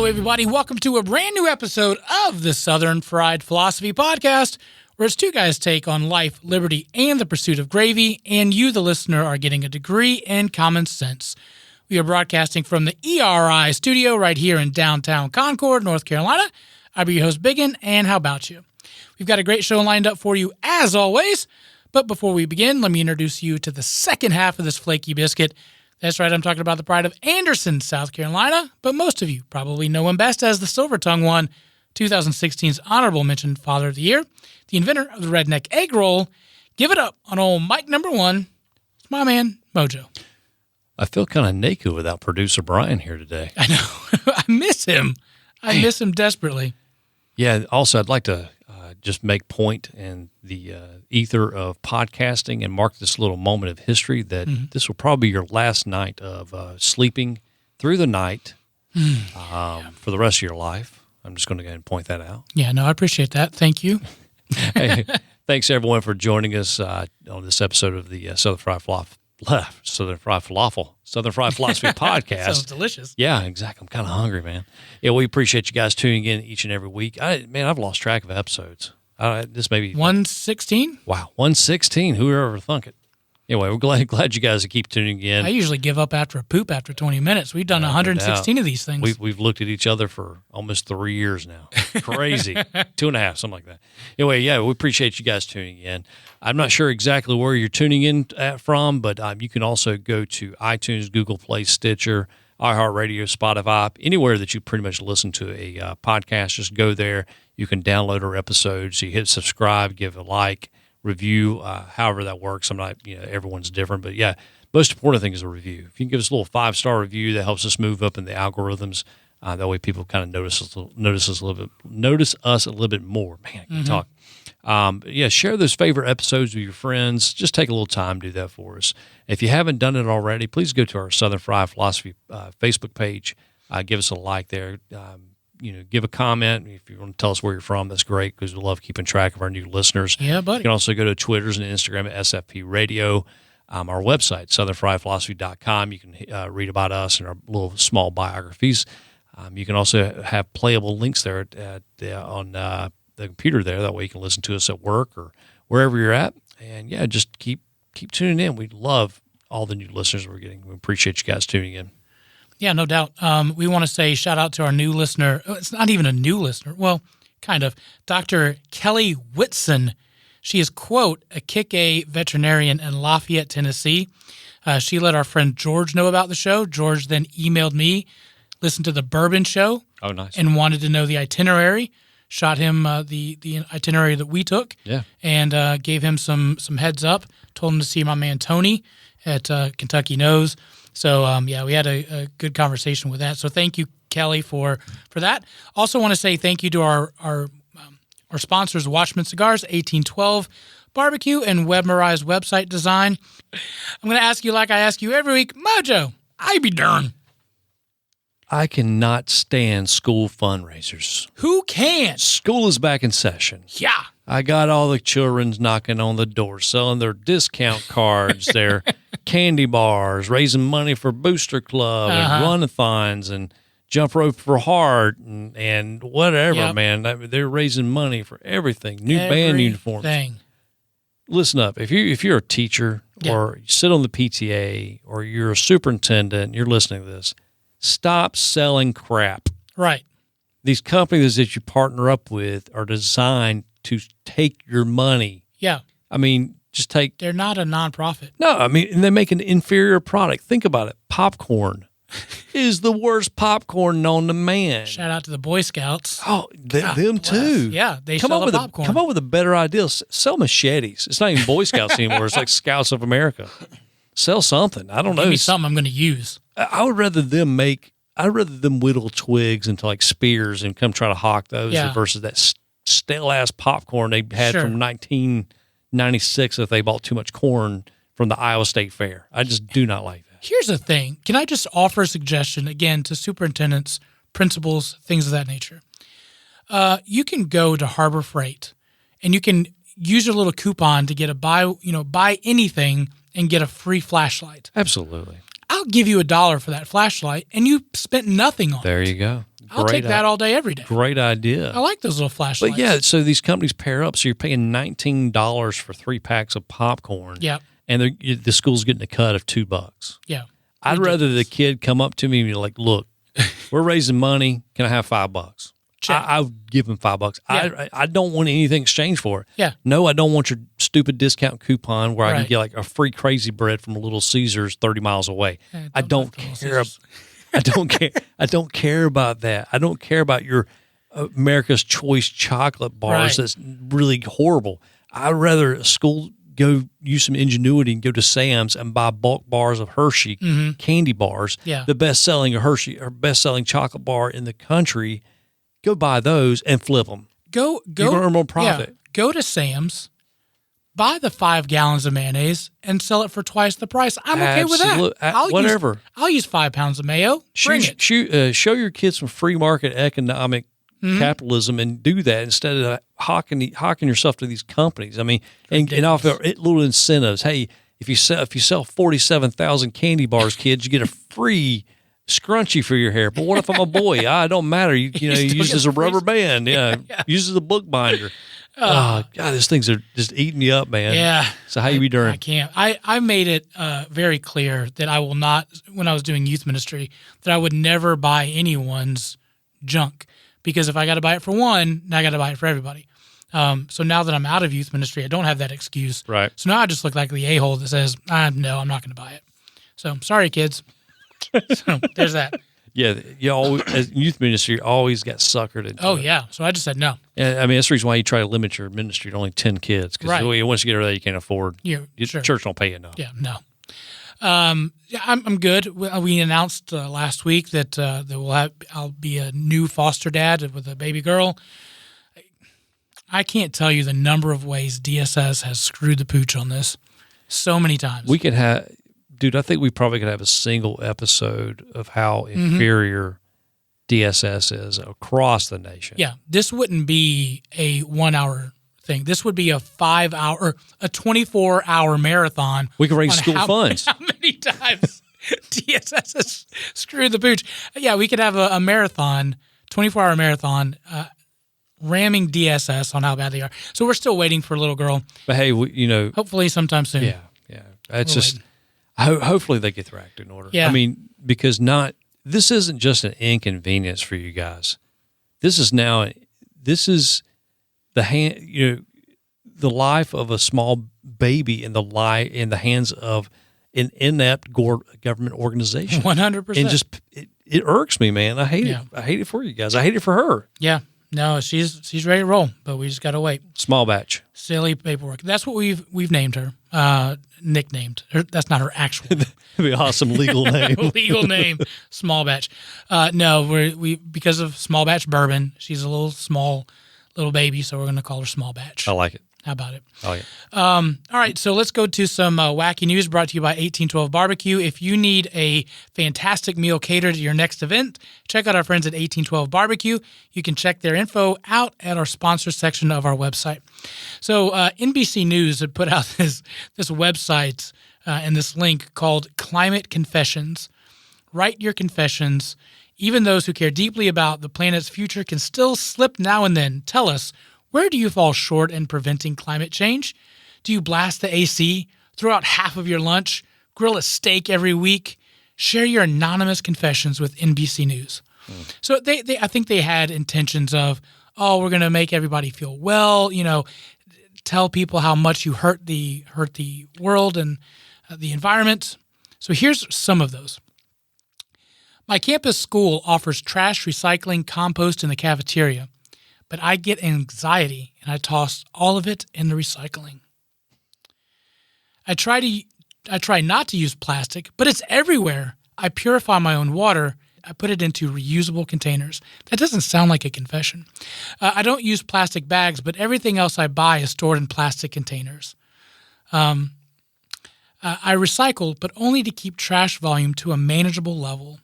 Hello, everybody. Welcome to a brand new episode of the Southern Fried Philosophy Podcast, where it's two guys' take on life, liberty, and the pursuit of gravy, and you, the listener, are getting a degree in common sense. We are broadcasting from the ERI studio right here in downtown Concord, North Carolina. I'll be your host, Biggin, and how about you? We've got a great show lined up for you, as always. But before we begin, let me introduce you to the second half of this flaky biscuit. That's right, I'm talking about the pride of Anderson, South Carolina, but most of you probably know him best as the Silver Tongue won 2016's Honorable Mention Father of the Year, the inventor of the Redneck Egg Roll. Give it up on old Mike number one. It's my man, Mojo. I feel kind of naked without producer Brian here today. I know. I miss him. I miss him desperately. Yeah, also, I'd like to just make point in the ether of podcasting and mark this little moment of history that this will probably be your last night of sleeping through the night for the rest of your life. I'm just going to go ahead and point that out. Yeah, no, I appreciate that. Thank you. Hey, thanks, everyone, for joining us on this episode of the Southern Fried Philosophy Podcast. Sounds delicious. Yeah, exactly. I'm kind of hungry, man. Yeah, we appreciate you guys tuning in each and every week. I've lost track of episodes. This may be 116? Wow, 116. Who would ever thunk it? Anyway, we're glad you guys keep tuning in. I usually give up after a poop after 20 minutes. We've done 116 of these things. We've looked at each other for almost 3 years now. Crazy. 2.5, something like that. Anyway, yeah, we appreciate you guys tuning in. I'm not sure exactly where you're tuning in from, but you can also go to iTunes, Google Play, Stitcher, iHeartRadio, Spotify, anywhere that you pretty much listen to a podcast. Just go there. You can download our episodes. You hit subscribe, give a like, review, however that works. I'm not, everyone's different, but yeah, most important thing is a review. If you can give us a little 5-star review, that helps us move up in the algorithms. That way people kind of notice us a little bit more. Man, I can talk. Yeah, share those favorite episodes with your friends. Just take a little time to do that for us. If you haven't done it already, please go to our Southern Fried Philosophy Facebook page. Give us a like there. Give a comment. If you want to tell us where you're from, that's great because we love keeping track of our new listeners. Yeah, buddy. You can also go to Twitters and Instagram at SFP Radio. Our website, southernfriedphilosophy.com. You can read about us and our little small biographies. You can also have playable links there on the computer there. That way you can listen to us at work or wherever you're at. And, yeah, just keep tuning in. We love all the new listeners we're getting. We appreciate you guys tuning in. Yeah, no doubt. We want to say shout out to our new listener. It's not even a new listener. Well, kind of. Dr. Kelly Whitson. She is, quote, a kick-A veterinarian in Lafayette, Tennessee. She let our friend George know about the show. George then emailed me, listened to the Bourbon Show. Oh, nice. And wanted to know the itinerary. Shot him the itinerary that we took. Yeah. And gave him some heads up. Told him to see my man Tony at Kentucky Knows. So, we had a good conversation with that. So thank you, Kelly, for that. Also want to say thank you to our sponsors, Watchman Cigars, 1812, BBQ and Webmerized website design. I'm going to ask you like I ask you every week, Mojo, I be darn. I cannot stand school fundraisers. Who can? School is back in session. Yeah. I got all the children knocking on the door, selling their discount cards, their candy bars, raising money for Booster Club and run-a-thons and jump rope for heart and whatever, man. They're raising money for everything. New band uniforms. Listen up. If you're a teacher or you sit on the PTA or you're a superintendent and you're listening to this, stop selling crap. Right. These companies that you partner up with are designed to take your money. Yeah. I mean, just take... They're not a nonprofit. No, I mean, and they make an inferior product. Think about it. Popcorn is the worst popcorn known to man. Shout out to the Boy Scouts. Oh, them too. Yeah, they sell the popcorn. Come up with a better idea. Sell machetes. It's not even Boy Scouts anymore. It's like Scouts of America. Sell something. I don't know. Give me something I'm going to use. I would rather them whittle twigs into like spears and come try to hawk those versus that stale-ass popcorn they had from 1996 that they bought too much corn from the Iowa State Fair. I just do not like that. Here's the thing. Can I just offer a suggestion, again, to superintendents, principals, things of that nature? You can go to Harbor Freight, and you can use your little coupon to get buy anything and get a free flashlight. Absolutely. I'll give you $1 for that flashlight, and you spent nothing on it. There you go. I'll take that all day, every day. Great idea. I like those little flashlights. But yeah, so these companies pair up. So you're paying $19 for 3 packs of popcorn. Yeah. And the school's getting a cut of $2. Yeah. I'd rather the kid come up to me and be like, look, we're raising money. Can I have $5? I would give him $5. Yeah. I don't want anything exchanged for it. Yeah. No, I don't want your stupid discount coupon where I can get like a free Crazy Bread from Little Caesars 30 miles away. I don't care. I don't care. I don't care about that. I don't care about your America's Choice chocolate bars. That's really horrible. I'd rather a school go use some ingenuity and go to Sam's and buy bulk bars of Hershey candy bars. Yeah. The best-selling Hershey or best-selling chocolate bar in the country. Go buy those and flip them. Go. You're going to earn more profit. Yeah, go to Sam's, buy the 5 gallons of mayonnaise, and sell it for twice the price. I'm okay with that. Whatever. I'll use 5 pounds of mayo. Bring it. Show your kids some free market economic capitalism and do that instead of hawking yourself to these companies. I mean, and offer little incentives. Hey, if you sell 47,000 candy bars, kids, you get a free scrunchie for your hair. But what if I'm a boy? I don't matter. You use it as a rubber band. Yeah. Use it as a bookbinder. Oh, God, these things are just eating you up, man. Yeah. So how you be doing? I can't. I made it very clear that I will not, when I was doing youth ministry, that I would never buy anyone's junk. Because if I got to buy it for one, now I got to buy it for everybody. So now that I'm out of youth ministry, I don't have that excuse. Right. So now I just look like the a-hole that says, no, I'm not going to buy it. So sorry, kids. So there's that. Yeah, you always, as youth ministry, you always got suckered into it. Yeah. So I just said no. And I mean, that's the reason why you try to limit your ministry to only 10 kids. Because once you get over there, you can't afford. Sure. Church don't pay enough. Yeah, no. I'm good. We announced last week that I'll be a new foster dad with a baby girl. I can't tell you the number of ways DSS has screwed the pooch on this so many times. We could have, dude, I think we probably could have a single episode of how inferior DSS is across the nation. Yeah, this wouldn't be a 1 hour thing. This would be a 5-hour, a 24-hour marathon. We can raise school funds. How many times DSS has screwed the pooch? Yeah, we could have a marathon, 24-hour marathon, ramming DSS on how bad they are. So we're still waiting for a little girl. But hey, hopefully sometime soon. Yeah. It's just hopefully they get their act in order. Yeah. I mean, because this isn't just an inconvenience for you guys. This is the life of a small baby in the hands of an inept government organization. 100%. And just it irks me, man. I hate it. I hate it for you guys. I hate it for her. Yeah. No, she's ready to roll, but we just got to wait. Small batch. Silly paperwork. That's what we've named her. Nicknamed. That's not her actual name. That'd be an awesome legal name. Legal name. Small batch. No, we because of small batch bourbon. She's a little baby, so we're going to call her Small Batch. I like it. How about it? I like it. All right, so let's go to some wacky news brought to you by 1812 Barbecue. If you need a fantastic meal catered to your next event, check out our friends at 1812 Barbecue. You can check their info out at our sponsor section of our website. So NBC News had put out this website and this link called Climate Confessions. Write your confessions. Even those who care deeply about the planet's future can still slip now and then. Tell us, where do you fall short in preventing climate change? Do you blast the AC, throw out half of your lunch, grill a steak every week? Share your anonymous confessions with NBC News. So I think they had intentions of, we're going to make everybody feel well, tell people how much you hurt the world and the environment. So here's some of those. My campus school offers trash recycling compost in the cafeteria, but I get anxiety and I toss all of it in the recycling. I try not to use plastic, but it's everywhere. I purify my own water. I put it into reusable containers. That doesn't sound like a confession. I don't use plastic bags, but everything else I buy is stored in plastic containers. I recycle, but only to keep trash volume to a manageable level.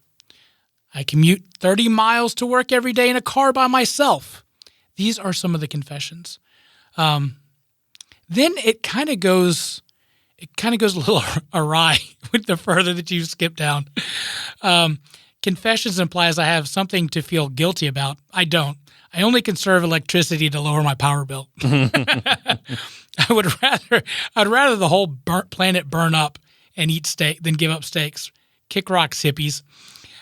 I commute 30 miles to work every day in a car by myself. These are some of the confessions. Then it kind of goes a little awry with the further that you skip down. Confessions implies I have something to feel guilty about. I don't. I only conserve electricity to lower my power bill. I'd rather the whole planet burn up and eat steak than give up steaks. Kick rocks, hippies.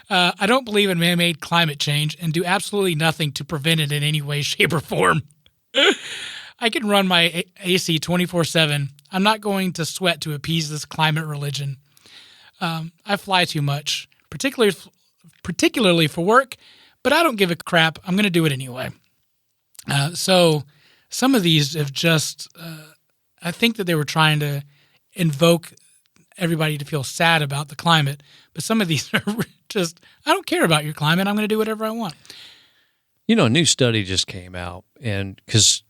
I don't believe in man-made climate change and do absolutely nothing to prevent it in any way, shape, or form. I can run my AC 24/7. I'm not going to sweat to appease this climate religion. I fly too much, particularly for work, but I don't give a crap. I'm going to do it anyway. So some of these have just, I think that they were trying to invoke everybody to feel sad about the climate, but some of these are just, I don't care about your climate. I'm going to do whatever I want. You know, a new study just came out, and because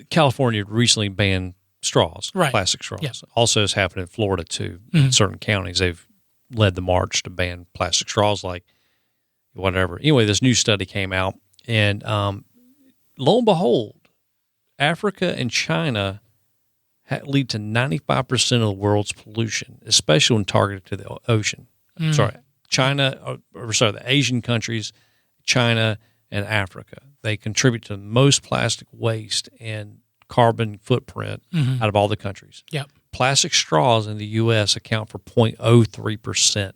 California recently banned straws, right. Plastic straws. Yeah. Also has happened in Florida, too. In certain counties, they've led the march to ban plastic straws, like whatever. Anyway, this new study came out, and lo and behold, Africa and China lead to 95% of the world's pollution, especially when targeted to the ocean. The Asian countries, China and Africa. They contribute to the most plastic waste and carbon footprint out of all the countries. Yep. Plastic straws in the U.S. account for 0.03%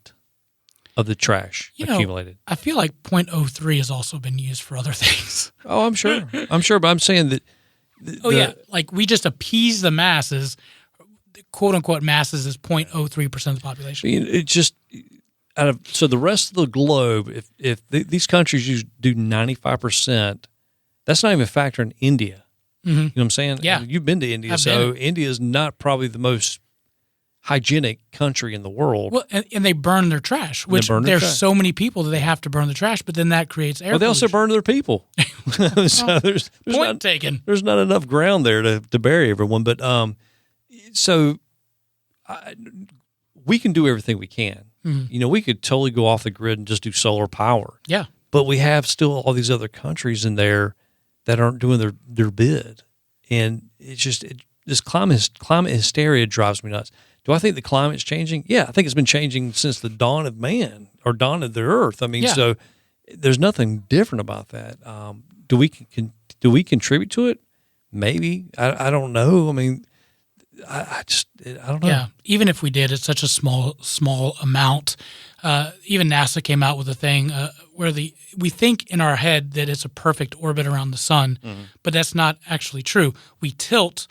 of the trash accumulated. I feel like 0.03 has also been used for other things. Oh, I'm sure. But I'm saying that. Like we just appease the masses. "Quote unquote" masses is 0.03% of the population. It just so the rest of the globe, if these countries do 95%, that's not even factoring India. You know what I'm saying? Yeah, you've been to India, India is not probably the most hygienic country in the world. Well, and they burn their trash, which there's so many people that they have to burn the trash, but then that creates air pollution. They also burn their people. So there's point taken. There's not enough ground there to bury everyone. But we can do everything we can. You know, we could totally go off the grid and just do solar power. Yeah. But we have still all these other countries in there that aren't doing their bid. And it's just, this climate hysteria drives me nuts. Do I think the climate's changing? Yeah, I think it's been changing since the dawn of man or dawn of the earth. I mean, so there's nothing different about that. Do we contribute to it? Maybe. I don't know. I mean, I don't know. Yeah, even if we did, it's such a small amount. Even NASA came out with a thing where we think in our head that it's a perfect orbit around the sun, but that's not actually true. We tilt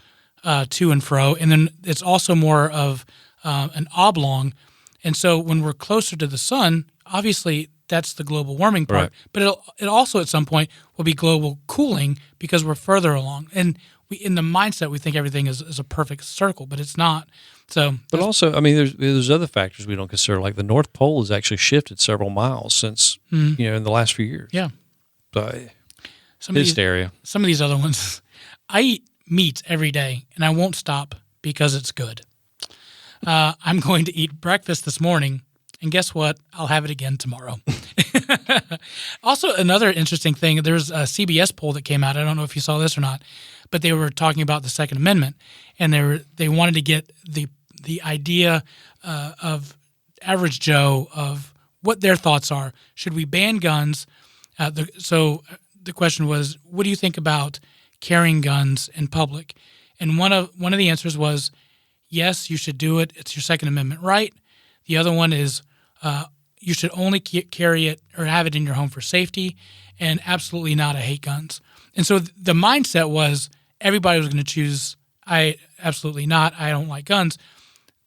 to and fro, and then it's also more of an oblong. And so when we're closer to the sun, obviously that's the global warming part. Right. But it also at some point will be global cooling because we're further along. And in the mindset, we think everything is a perfect circle, but it's not. So, but also, I mean, there's other factors we don't consider. Like the North Pole has actually shifted several miles since in the last few years. Yeah. So, hysteria. Some of these other ones, I eat meat every day, and I won't stop because it's good. I'm going to eat breakfast this morning, and guess what? I'll have it again tomorrow. Also, another interesting thing, there's a CBS poll that came out. I don't know if you saw this or not, but they were talking about the Second Amendment, and they wanted to get the idea of average Joe of what their thoughts are. Should we ban guns? So the question was, what do you think about carrying guns in public? And one of the answers was, yes, you should do it. It's your Second Amendment right. The other one is you should only carry it or have it in your home for safety, and absolutely not, I hate guns. And so the mindset was everybody was going to choose, I absolutely not, I don't like guns.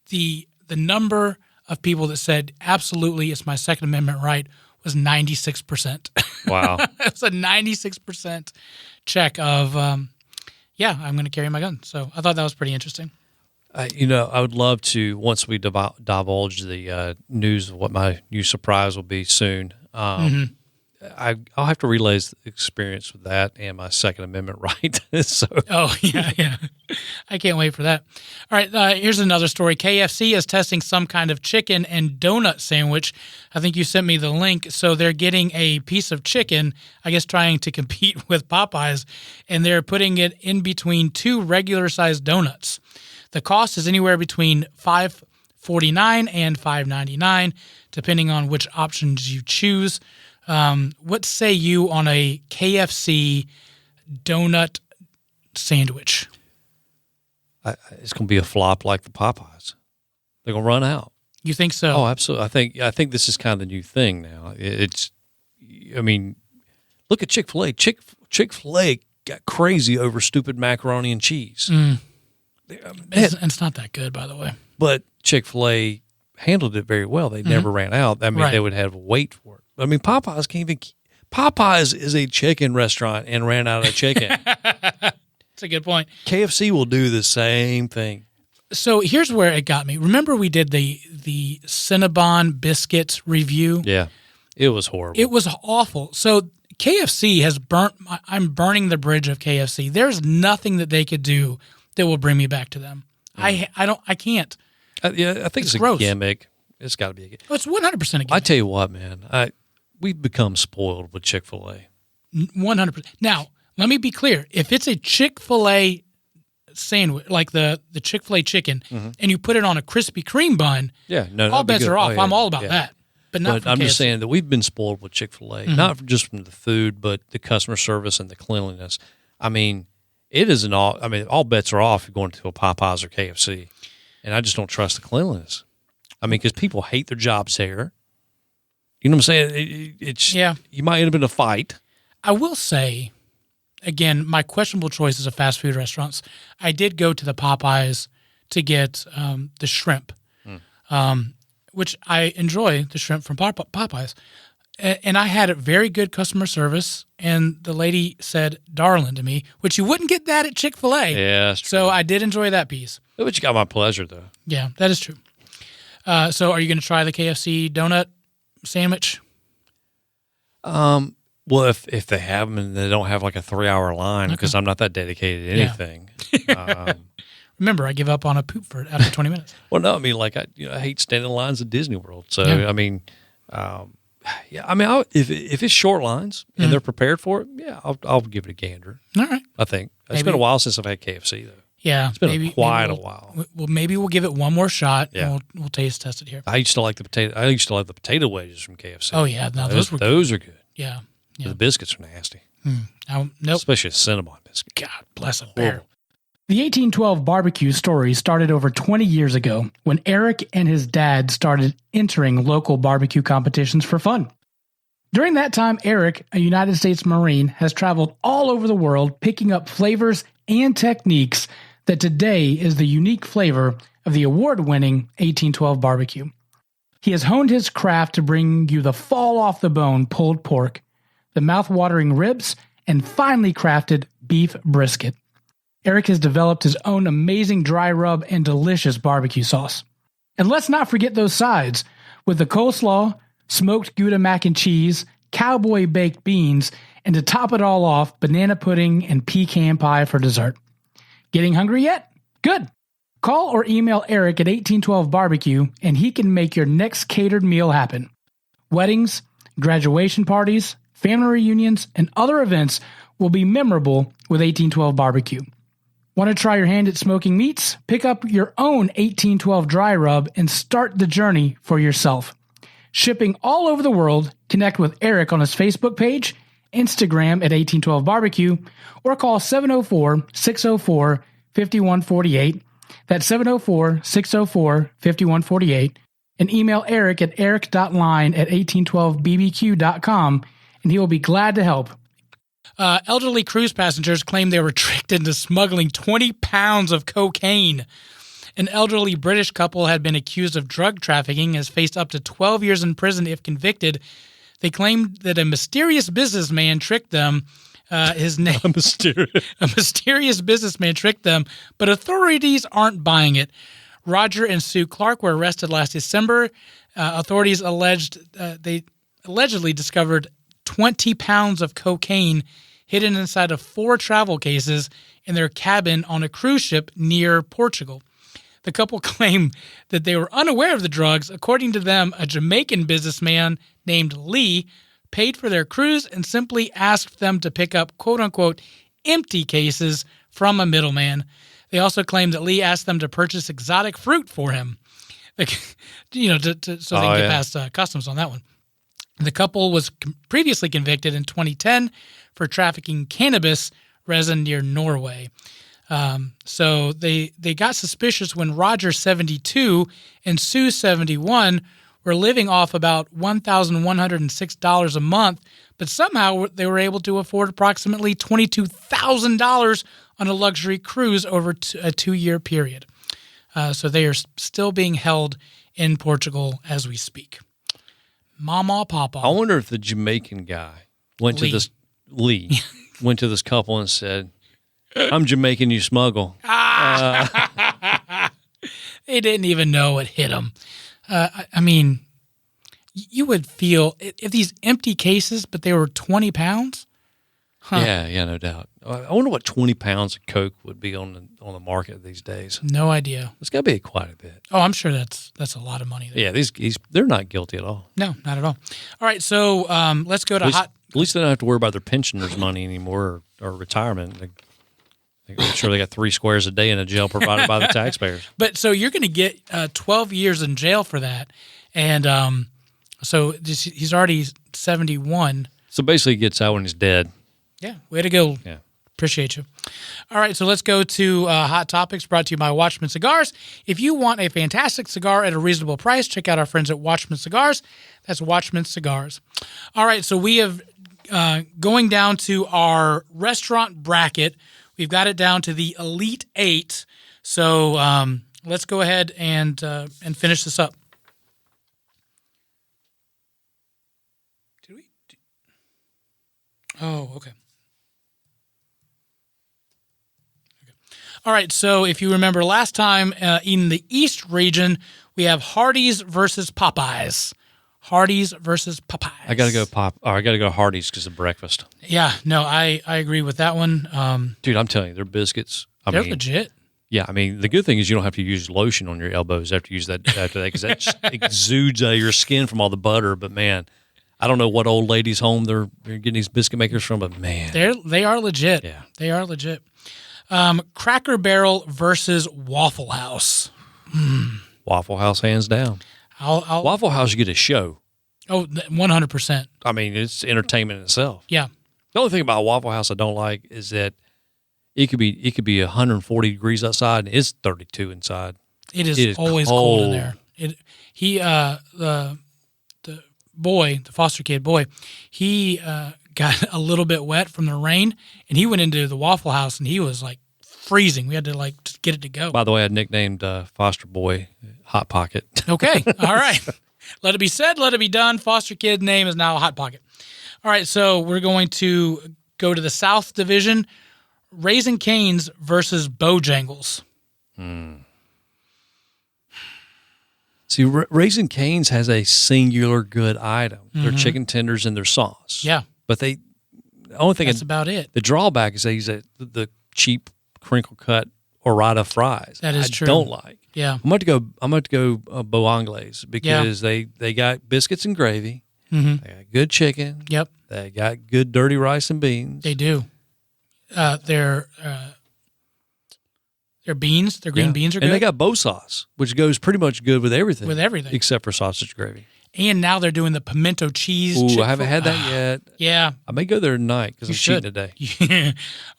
The number of people that said absolutely it's my Second Amendment right was 96%. Wow. It's a 96% check of, I'm going to carry my gun. So I thought that was pretty interesting. I would love to, once we divulge the news of what my new surprise will be soon, I'll have to relay the experience with that and my Second Amendment right. Oh, yeah. I can't wait for that. All right, here's another story. KFC is testing some kind of chicken and donut sandwich. I think you sent me the link. So they're getting a piece of chicken, I guess trying to compete with Popeyes, and they're putting it in between two regular-sized donuts. The cost is anywhere between $5 $4.49 and $5.99, depending on which options you choose. What say you on a KFC donut sandwich? It's going to be a flop like the Popeyes. They're going to run out. You think so? Oh, absolutely. I think this is kind of the new thing now. Look at Chick-fil-A. Chick-fil-A got crazy over stupid macaroni and cheese. It's not that good, by the way. But Chick-fil-A handled it very well. They never ran out. I mean, Right. They would have a wait for it. I mean, Popeyes can't even. Popeyes is a chicken restaurant and ran out of chicken. That's a good point. KFC will do the same thing. So here's where it got me. Remember we did the Cinnabon biscuits review? Yeah, it was horrible. It was awful. So KFC has I'm burning the bridge of KFC. There's nothing that they could do that will bring me back to them. I can't. I think it's gross. a gimmick. It's got to be a gimmick. Oh, it's 100% a gimmick. I tell you what, man, we've become spoiled with Chick-fil-A. 100%. Now, let me be clear. If it's a Chick-fil-A sandwich, like the Chick-fil-A chicken, and you put it on a Krispy Kreme bun, all bets are off. I'm all about that. But not from I'm KFC. just saying that we've been spoiled with Chick-fil-A, not just from the food, but the customer service and the cleanliness. I mean, all bets are off if you're going to a Popeyes or KFC. And I just don't trust the cleanliness. I mean, because people hate their jobs there. You know what I'm saying? You might end up in a fight. I will say, again, my questionable choices of fast food restaurants, I did go to the Popeyes to get the shrimp, which I enjoy the shrimp from Popeyes. And I had a very good customer service, and the lady said darling to me, which you wouldn't get that at Chick-fil-A. Yeah, that's true. So I did enjoy that piece. But you got my pleasure, though. Yeah, that is true. So are you going to try the KFC donut sandwich? Well, if they have them and they don't have like a 3-hour line, because I'm not that dedicated to anything. Remember, I give up on a poop for it after 20 minutes. Well, no, I mean, like I hate standing in lines at Disney World. So I mean, if it's short lines and they're prepared for it, I'll give it a gander. All right. I think it's been a while since I've had KFC though. Yeah, it's been quite a while. Well, maybe we'll give it one more shot. Yeah, and we'll taste test it here. I used to like the potato. I used to love the potato wedges from KFC. Oh yeah, now those are good. Yeah. The biscuits are nasty. Nope. Especially a Cinnabon biscuit. God bless a bear. The 1812 barbecue story started over 20 years ago when Eric and his dad started entering local barbecue competitions for fun. During that time, Eric, a United States Marine, has traveled all over the world picking up flavors and techniques that today is the unique flavor of the award-winning 1812 barbecue. He has honed his craft to bring you the fall-off-the-bone pulled pork, the mouth-watering ribs, and finely crafted beef brisket. Eric has developed his own amazing dry rub and delicious barbecue sauce. And let's not forget those sides, with the coleslaw, smoked Gouda mac and cheese, cowboy baked beans, and to top it all off, banana pudding and pecan pie for dessert. Getting hungry yet? Good. Call or email Eric at 1812 Barbecue and he can make your next catered meal happen. Weddings, graduation parties, family reunions, and other events will be memorable with 1812 Barbecue. Want to try your hand at smoking meats? Pick up your own 1812 dry rub and start the journey for yourself. Shipping all over the world, connect with Eric on his Facebook page, Instagram at 1812 Barbecue, or call 704-604-5148. That's 704-604-5148. And email Eric at eric.line@1812bbq.com, and he will be glad to help. Elderly cruise passengers claim they were tricked into smuggling 20 pounds of cocaine. An elderly British couple had been accused of drug trafficking and has faced up to 12 years in prison if convicted. They claimed that a mysterious businessman tricked them. A mysterious businessman tricked them, but authorities aren't buying it. Roger and Sue Clark were arrested last December. Authorities allegedly discovered 20 pounds of cocaine hidden inside of 4 travel cases in their cabin on a cruise ship near Portugal. The couple claimed that they were unaware of the drugs. According to them, a Jamaican businessman named Lee paid for their cruise and simply asked them to pick up quote-unquote empty cases from a middleman. They also claimed that Lee asked them to purchase exotic fruit for him. like, so they can get past customs on that one. The couple was previously convicted in 2010 for trafficking cannabis resin near Norway. So they got suspicious when Roger, 72, and Sue, 71, were living off about $1,106 a month, but somehow they were able to afford approximately $22,000 on a luxury cruise over a 2-year period. So they are still being held in Portugal as we speak. Mama, Papa. I wonder if the Jamaican guy went to this couple and said, "I'm Jamaican, you smuggle." They didn't even know it hit them. I mean, you would feel if these empty cases, but they were 20 pounds. Huh. Yeah, no doubt. I wonder what 20 pounds of coke would be on the market these days. No idea. It's got to be quite a bit. Oh, I'm sure that's a lot of money there. Yeah, they're not guilty at all. No, not at all. All right, so let's go to At least they don't have to worry about their pensioners' money anymore or retirement. I'm sure they got 3 squares a day in a jail provided by the taxpayers. But so you're going to get 12 years in jail for that, and so he's already 71. So basically, he gets out when he's dead. Yeah, way to go. Yeah. Appreciate you. All right, so let's go to Hot Topics, brought to you by Watchman Cigars. If you want a fantastic cigar at a reasonable price, check out our friends at Watchman Cigars. That's Watchman Cigars. All right, so we have going down to our restaurant bracket. We've got it down to the Elite 8. So let's go ahead and finish this up. Did we? Oh, okay. All right, so if you remember last time in the East region, we have Hardee's versus Popeyes. Hardee's versus Popeyes. I got to go Hardee's because of breakfast. Yeah, no, I agree with that one. Dude, I'm telling you, their biscuits. They're legit. Yeah, I mean, the good thing is you don't have to use lotion on your elbows after you use that because that just exudes out of your skin from all the butter. But man, I don't know what old lady's home they're getting these biscuit makers from, but man, they are legit. Yeah, they are legit. Cracker Barrel versus Waffle House. Waffle House, hands down. Waffle House, you get a show. Oh, 100%. I mean, it's entertainment in itself. Yeah. The only thing about Waffle House I don't like is that it could be 140 degrees outside and it's 32 inside. It is always cold in there. The foster kid boy, he got a little bit wet from the rain, and he went into the Waffle House, and he was like freezing. We had to just get it to go. By the way, I nicknamed foster boy Hot Pocket. Okay, all right. Let it be said, let it be done. Foster kid name is now Hot Pocket. All right, so we're going to go to the South Division. Raising Cane's versus Bojangles. See, Raising Cane's has a singular good item. Their chicken tenders and their sauce. Yeah. But the only thing that's about it. The drawback is they use the cheap crinkle cut Orata fries. That is true. I don't like. Yeah. I'm going to go Beau Anglaise because they got biscuits and gravy. Mm-hmm. They got good chicken. Yep. They got good dirty rice and beans. They do. Their beans, their green beans are good. And they got Beau sauce, which goes pretty much good with everything. With everything. Except for sausage gravy. And now they're doing the pimento cheese. Ooh, I haven't had that yet. Yeah. I may go there tonight because I'm cheating today. Yeah.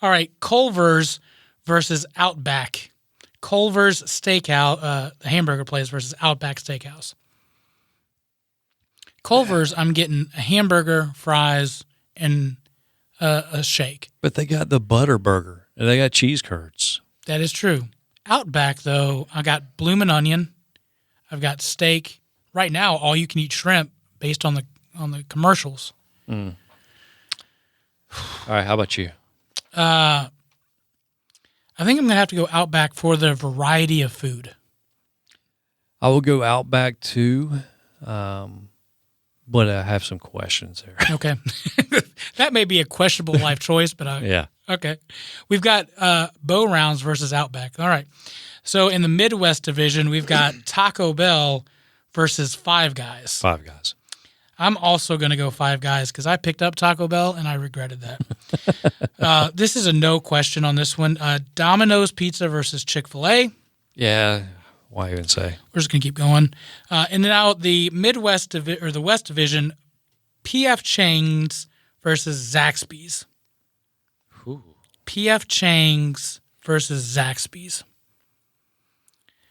All right, Culver's versus Outback. Culver's Steakhouse, the hamburger place versus Outback Steakhouse. Culver's, I'm getting a hamburger, fries, and a shake. But they got the butter burger, and they got cheese curds. That is true. Outback, though, I got bloomin' onion. I've got steak. Right now, all you can eat shrimp based on the commercials. All right, how about you? I think I'm going to have to go Outback for the variety of food. I will go Outback too, but I have some questions there. Okay. That may be a questionable life choice, but yeah. Okay. We've got Bow Rounds versus Outback. All right. So in the Midwest division, we've got Taco Bell versus Five Guys. Five Guys. I'm also going to go Five Guys because I picked up Taco Bell and I regretted that. This is a no question on this one. Domino's Pizza versus Chick-fil-A. Yeah. Why even say? We're just going to keep going. And now the Midwest or the West Division, P.F. Chang's versus Zaxby's. Ooh. P.F. Chang's versus Zaxby's.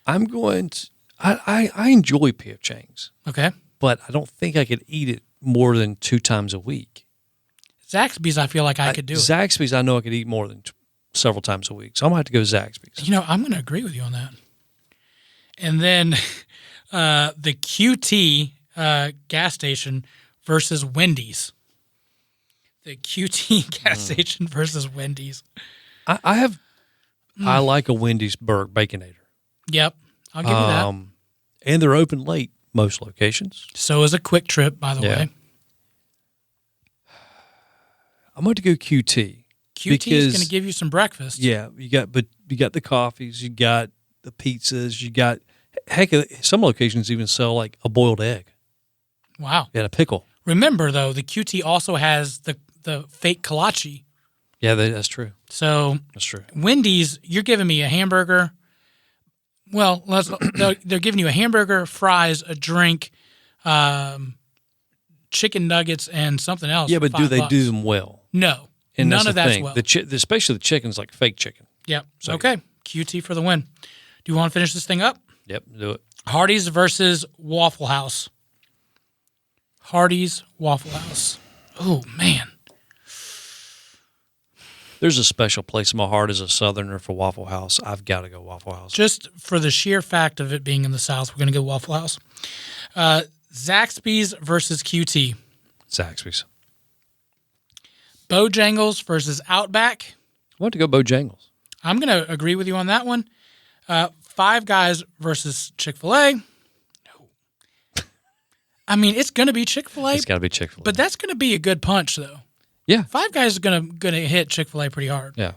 I'm going to. I enjoy P.F. Chang's. Okay. But I don't think I could eat it more than 2 times a week. Zaxby's, I feel like I could do it. Zaxby's, I know I could eat more than several times a week. So I'm going to have to go Zaxby's. I'm going to agree with you on that. And then the QT gas station versus Wendy's. The QT gas station versus Wendy's. I like a Wendy's Baconator. Yep. I'll give you that. And they're open late, most locations. So is a Quick Trip, by the way. I'm going to go QT. QT is going to give you some breakfast. Yeah, you got the coffees, you got the pizzas, you got some locations even sell like a boiled egg. Wow. And a pickle. Remember though, the QT also has the fake kolache. Yeah, that's true. So that's true. Wendy's, you're giving me a hamburger. Well, they're giving you a hamburger, fries, a drink, chicken nuggets, and something else. Yeah, but do they do them well? No, and none of that's thing. well. Especially the chicken's like fake chicken. Yep. So, okay, QT for the win. Do you want to finish this thing up? Yep, do it. Hardee's versus Waffle House. Hardee's, Waffle House. Oh, man. There's a special place in my heart as a Southerner for Waffle House. I've got to go Waffle House. Just for the sheer fact of it being in the South, we're going to go Waffle House. Zaxby's versus QT. Zaxby's. Bojangles versus Outback. I want to go Bojangles. I'm going to agree with you on that one. Five Guys versus Chick-fil-A. No. I mean, it's going to be Chick-fil-A. It's got to be Chick-fil-A. But that's going to be a good punch, though. Yeah. Five Guys is going to hit Chick-fil-A pretty hard. Yeah.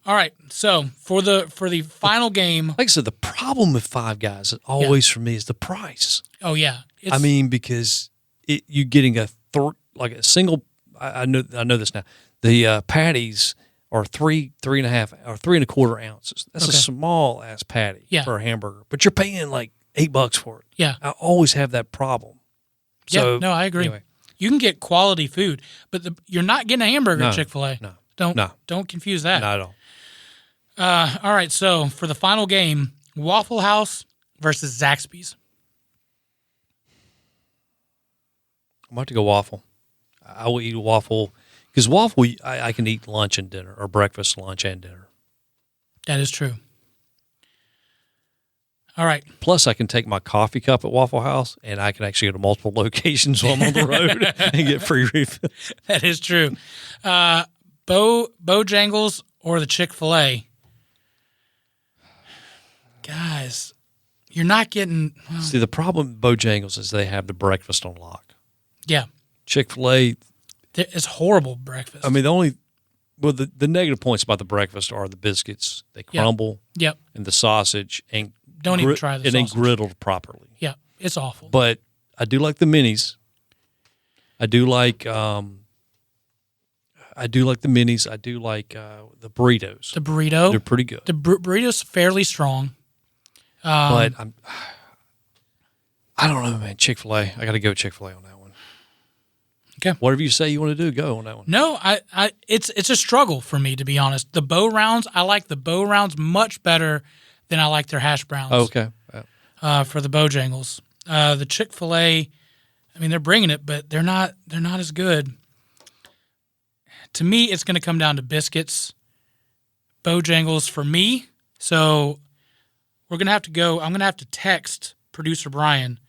All right. So for the final game, like I said, the problem with Five Guys always for me is the price. Oh yeah. I mean, because you're getting a single. I know this now. The patties are 3.5 or 3.25 ounces. That's a small ass patty for a hamburger, but you're paying like $8 for it. Yeah. I always have that problem. So, no, I agree. Anyway. You can get quality food, but you're not getting a hamburger at Chick-fil-A. No. Don't confuse that. Not at all. All right, so for the final game, Waffle House versus Zaxby's. I'm about to go waffle. I will eat a waffle because waffle I can eat lunch and dinner or breakfast, lunch, and dinner. That is true. All right. Plus, I can take my coffee cup at Waffle House, and I can actually go to multiple locations while I'm on the road and get free refills. That is true. Bojangles or the Chick-fil-A. Guys, you're not getting... Well, see, the problem with Bojangles is they have the breakfast on lock. Yeah. Chick-fil-A... It's horrible breakfast. I mean, the negative points about the breakfast are the biscuits. They crumble. Yep. And the sausage. And don't even try the sausage. It ain't griddled properly. Yeah, it's awful. But I do like the minis. I do like the minis. I do like the burritos. The burrito. They're pretty good. The burrito's fairly strong. But I don't know, man. Chick-fil-A. I got to go Chick-fil-A on that one. Okay. Whatever you say you want to do, go on that one. No, it's a struggle for me, to be honest. The bow rounds, I like the bow rounds much better than I like their hash browns. Oh, okay. For the Bojangles. The Chick-fil-A, I mean, they're bringing it, but they're not as good. To me, it's going to come down to biscuits, Bojangles for me. So we're going to have to go. I'm going to have to text producer Brian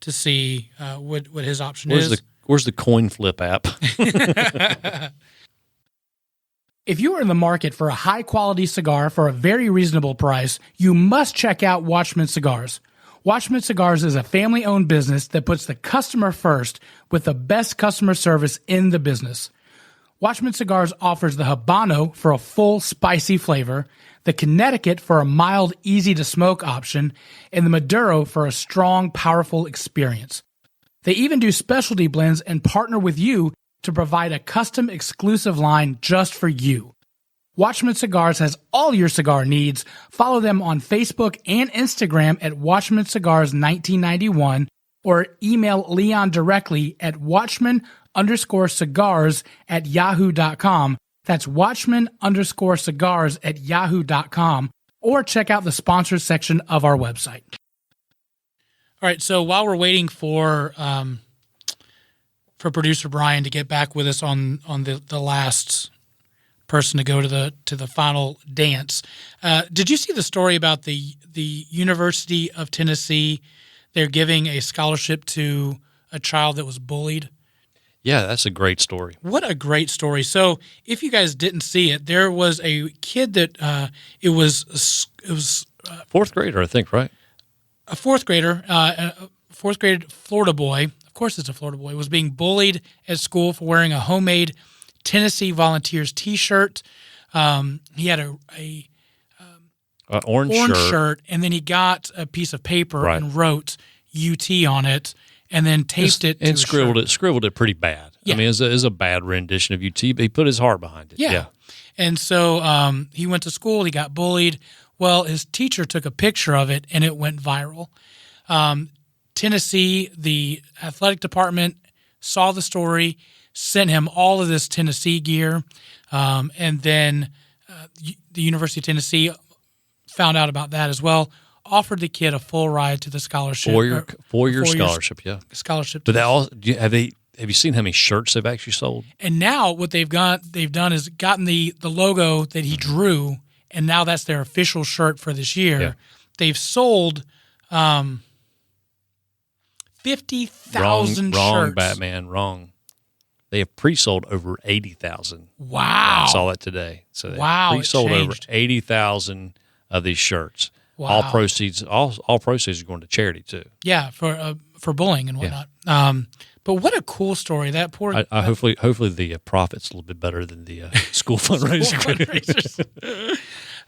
to see what his option is. Where's the coin flip app? If you are in the market for a high-quality cigar for a very reasonable price, you must check out Watchman Cigars. Watchman Cigars is a family-owned business that puts the customer first with the best customer service in the business. Watchman Cigars offers the Habano for a full, spicy flavor, the Connecticut for a mild, easy-to-smoke option, and the Maduro for a strong, powerful experience. They even do specialty blends and partner with you to provide a custom exclusive line just for you. Watchman Cigars has all your cigar needs. Follow them on Facebook and Instagram at Watchman Cigars 1991 or email Leon directly at watchman_cigars@yahoo.com. That's watchman_cigars@yahoo.com, or check out the sponsors section of our website. All right, so while we're waiting for producer Brian to get back with us on the last person to go to the final dance, did you see the story about the University of Tennessee? They're giving a scholarship to a child that was bullied. Yeah, that's a great story. What a great story. So if you guys didn't see it, there was a kid that it was Fourth grader, I think, right? a fourth grader, fourth grade Florida boy. Of course it's a Florida boy, was being bullied at school for wearing a homemade Tennessee Volunteers T-shirt. He had a Orange shirt, and then he got a piece of paper Right. and wrote UT on it, and then taped it to and his scribbled it pretty bad. Yeah. I mean, it's a bad rendition of UT, but he put his heart behind it. Yeah. And so he went to school, he got bullied. Well, his teacher took a picture of it, and it went viral. Tennessee, the athletic department, saw the story, sent him all of this Tennessee gear, and then the University of Tennessee found out about that as well, offered the kid a full ride to the scholarship. Four-year scholarship, yeah. Scholarship. But that also, have you seen how many shirts they've actually sold? And now what they've done is gotten the logo that he drew, and now that's their official shirt for this year. Yeah. They've sold 50,000 shirts. Wrong, Batman, wrong. They have pre-sold over 80,000. Wow. I saw that today. So they Wow, it pre-sold over changed. 80,000 of these shirts. Wow. All proceeds are going to charity too. Yeah, for bullying and whatnot. But what a cool story. That poor Hopefully the profit's a little bit better than the school fundraiser. fundraisers.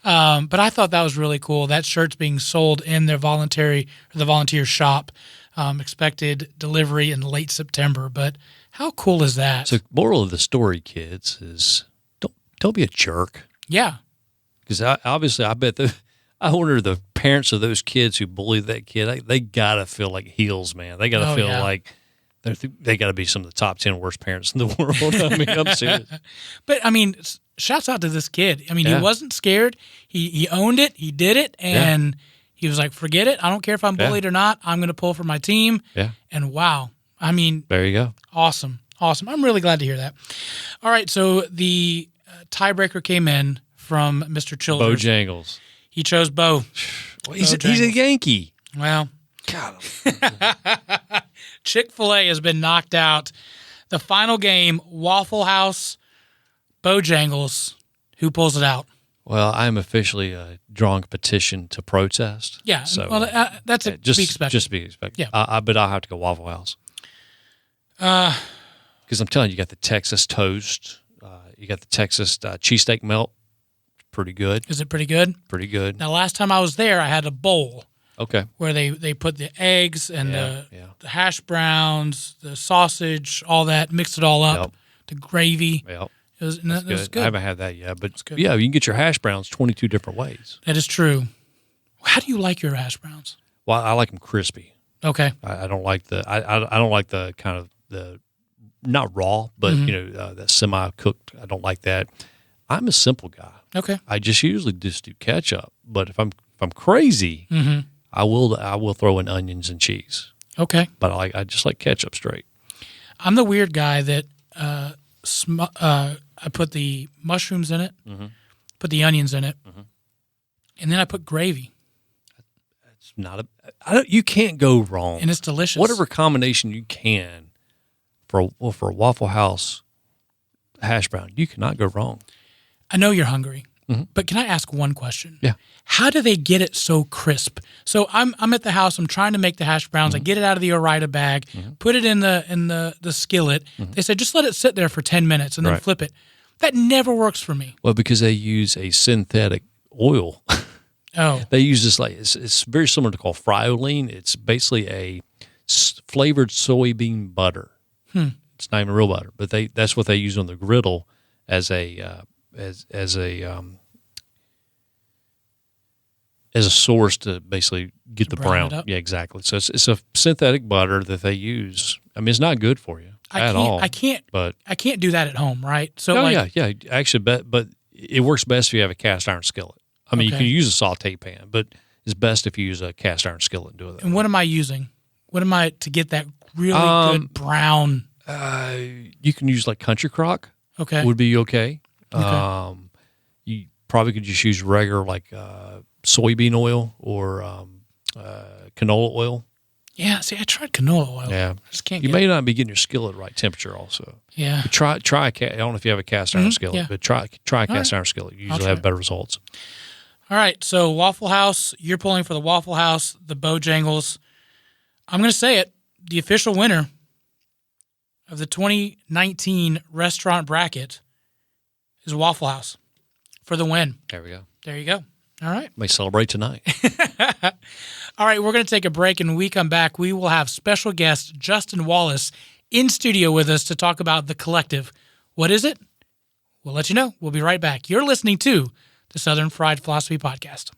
But I thought that was really cool. That shirt's being sold in the volunteer shop. Expected delivery in late September. But how cool is that? So, moral of the story, kids, is don't be a jerk. Yeah. Because obviously, I wonder the parents of those kids who bullied that kid. They gotta feel like heels, man. They gotta feel like they gotta be some of the top 10 worst parents in the world. I mean, I'm serious. But I mean, shouts out to this kid. I mean, he wasn't scared. He owned it. He did it, and he was like, "Forget it. I don't care if I'm bullied or not. I'm going to pull for my team." Yeah. And wow, I mean, There you go. awesome. I'm really glad to hear that. All right, so the tiebreaker came in from Mr. Childers. Bojangles. He chose Bo. He's a Yankee. Well, God. Chick-fil-A has been knocked out. The final game, Waffle House, Bojangles. Who pulls it out? Well, I'm officially drawing a petition to protest. Yeah, So, well, that's to be expected. Just to be expected. Yeah. But I'll have to go Waffle House. Because I'm telling you, you got the Texas toast. You got the Texas cheesesteak melt. Pretty good. Is it pretty good? Pretty good. Now, last time I was there, I had a bowl Okay. where they put the eggs and Yeah. the hash browns, the sausage, all that, mixed it all up, Yep. the gravy. Well, It was good. good. I haven't had that yet, but good. yeah, you can get your hash browns 22 different ways. That is true. How do you like your hash browns? Well, I like them crispy. Okay. I don't like the I don't like the kind of the not raw, but that semi cooked. I don't like that. I'm a simple guy. Okay. I just usually just do ketchup, but if I'm crazy, I will throw in onions and cheese. Okay. But I just like ketchup straight. I'm the weird guy that I put the mushrooms in it, put the onions in it, and then I put gravy. It's not you can't go wrong. And it's delicious. Whatever combination you can for a Waffle House hash brown, you cannot go wrong. I know you're hungry, but can I ask one question? Yeah. How do they get it so crisp? So I'm at the house. I'm trying to make the hash browns. I get it out of the Ore-Ida bag, put it in the skillet. They said just let it sit there for 10 minutes and then Right. flip it. That never works for me. Well, because they use a synthetic oil. Oh, They use this it's very similar to called Frioline. It's basically a flavored soybean butter. It's not even real butter, but that's what they use on the griddle as a as a source to basically get the brown brown. Yeah, exactly. So it's a synthetic butter that they use. I mean, it's not good for you at all. I can't do that at home, right? So yeah. Actually, but it works best if you have a cast iron skillet. I mean, you can use a saute pan, but it's best if you use a cast iron skillet and do it. And what am I using? What am I to get that really good brown? You can use like country crock. Okay, would be okay. Okay. You probably could just use regular like soybean oil or canola oil. Yeah, see, I tried canola oil. Yeah, I just can't. You may not be getting your skillet right temperature. Also, yeah. But try. I don't know if you have a cast iron skillet, but try a cast iron skillet. You usually have better results. All right, so Waffle House, you're pulling for the Waffle House, the Bojangles. I'm going to say it, the official winner of the 2019 restaurant bracket is Waffle House for the win. There we go. There you go. All right. May celebrate tonight. All right, we're going to take a break, and when we come back, we will have special guest Justin Wallace in studio with us to talk about The Collective. What is it? We'll let you know. We'll be right back. You're listening to the Southern Fried Philosophy Podcast.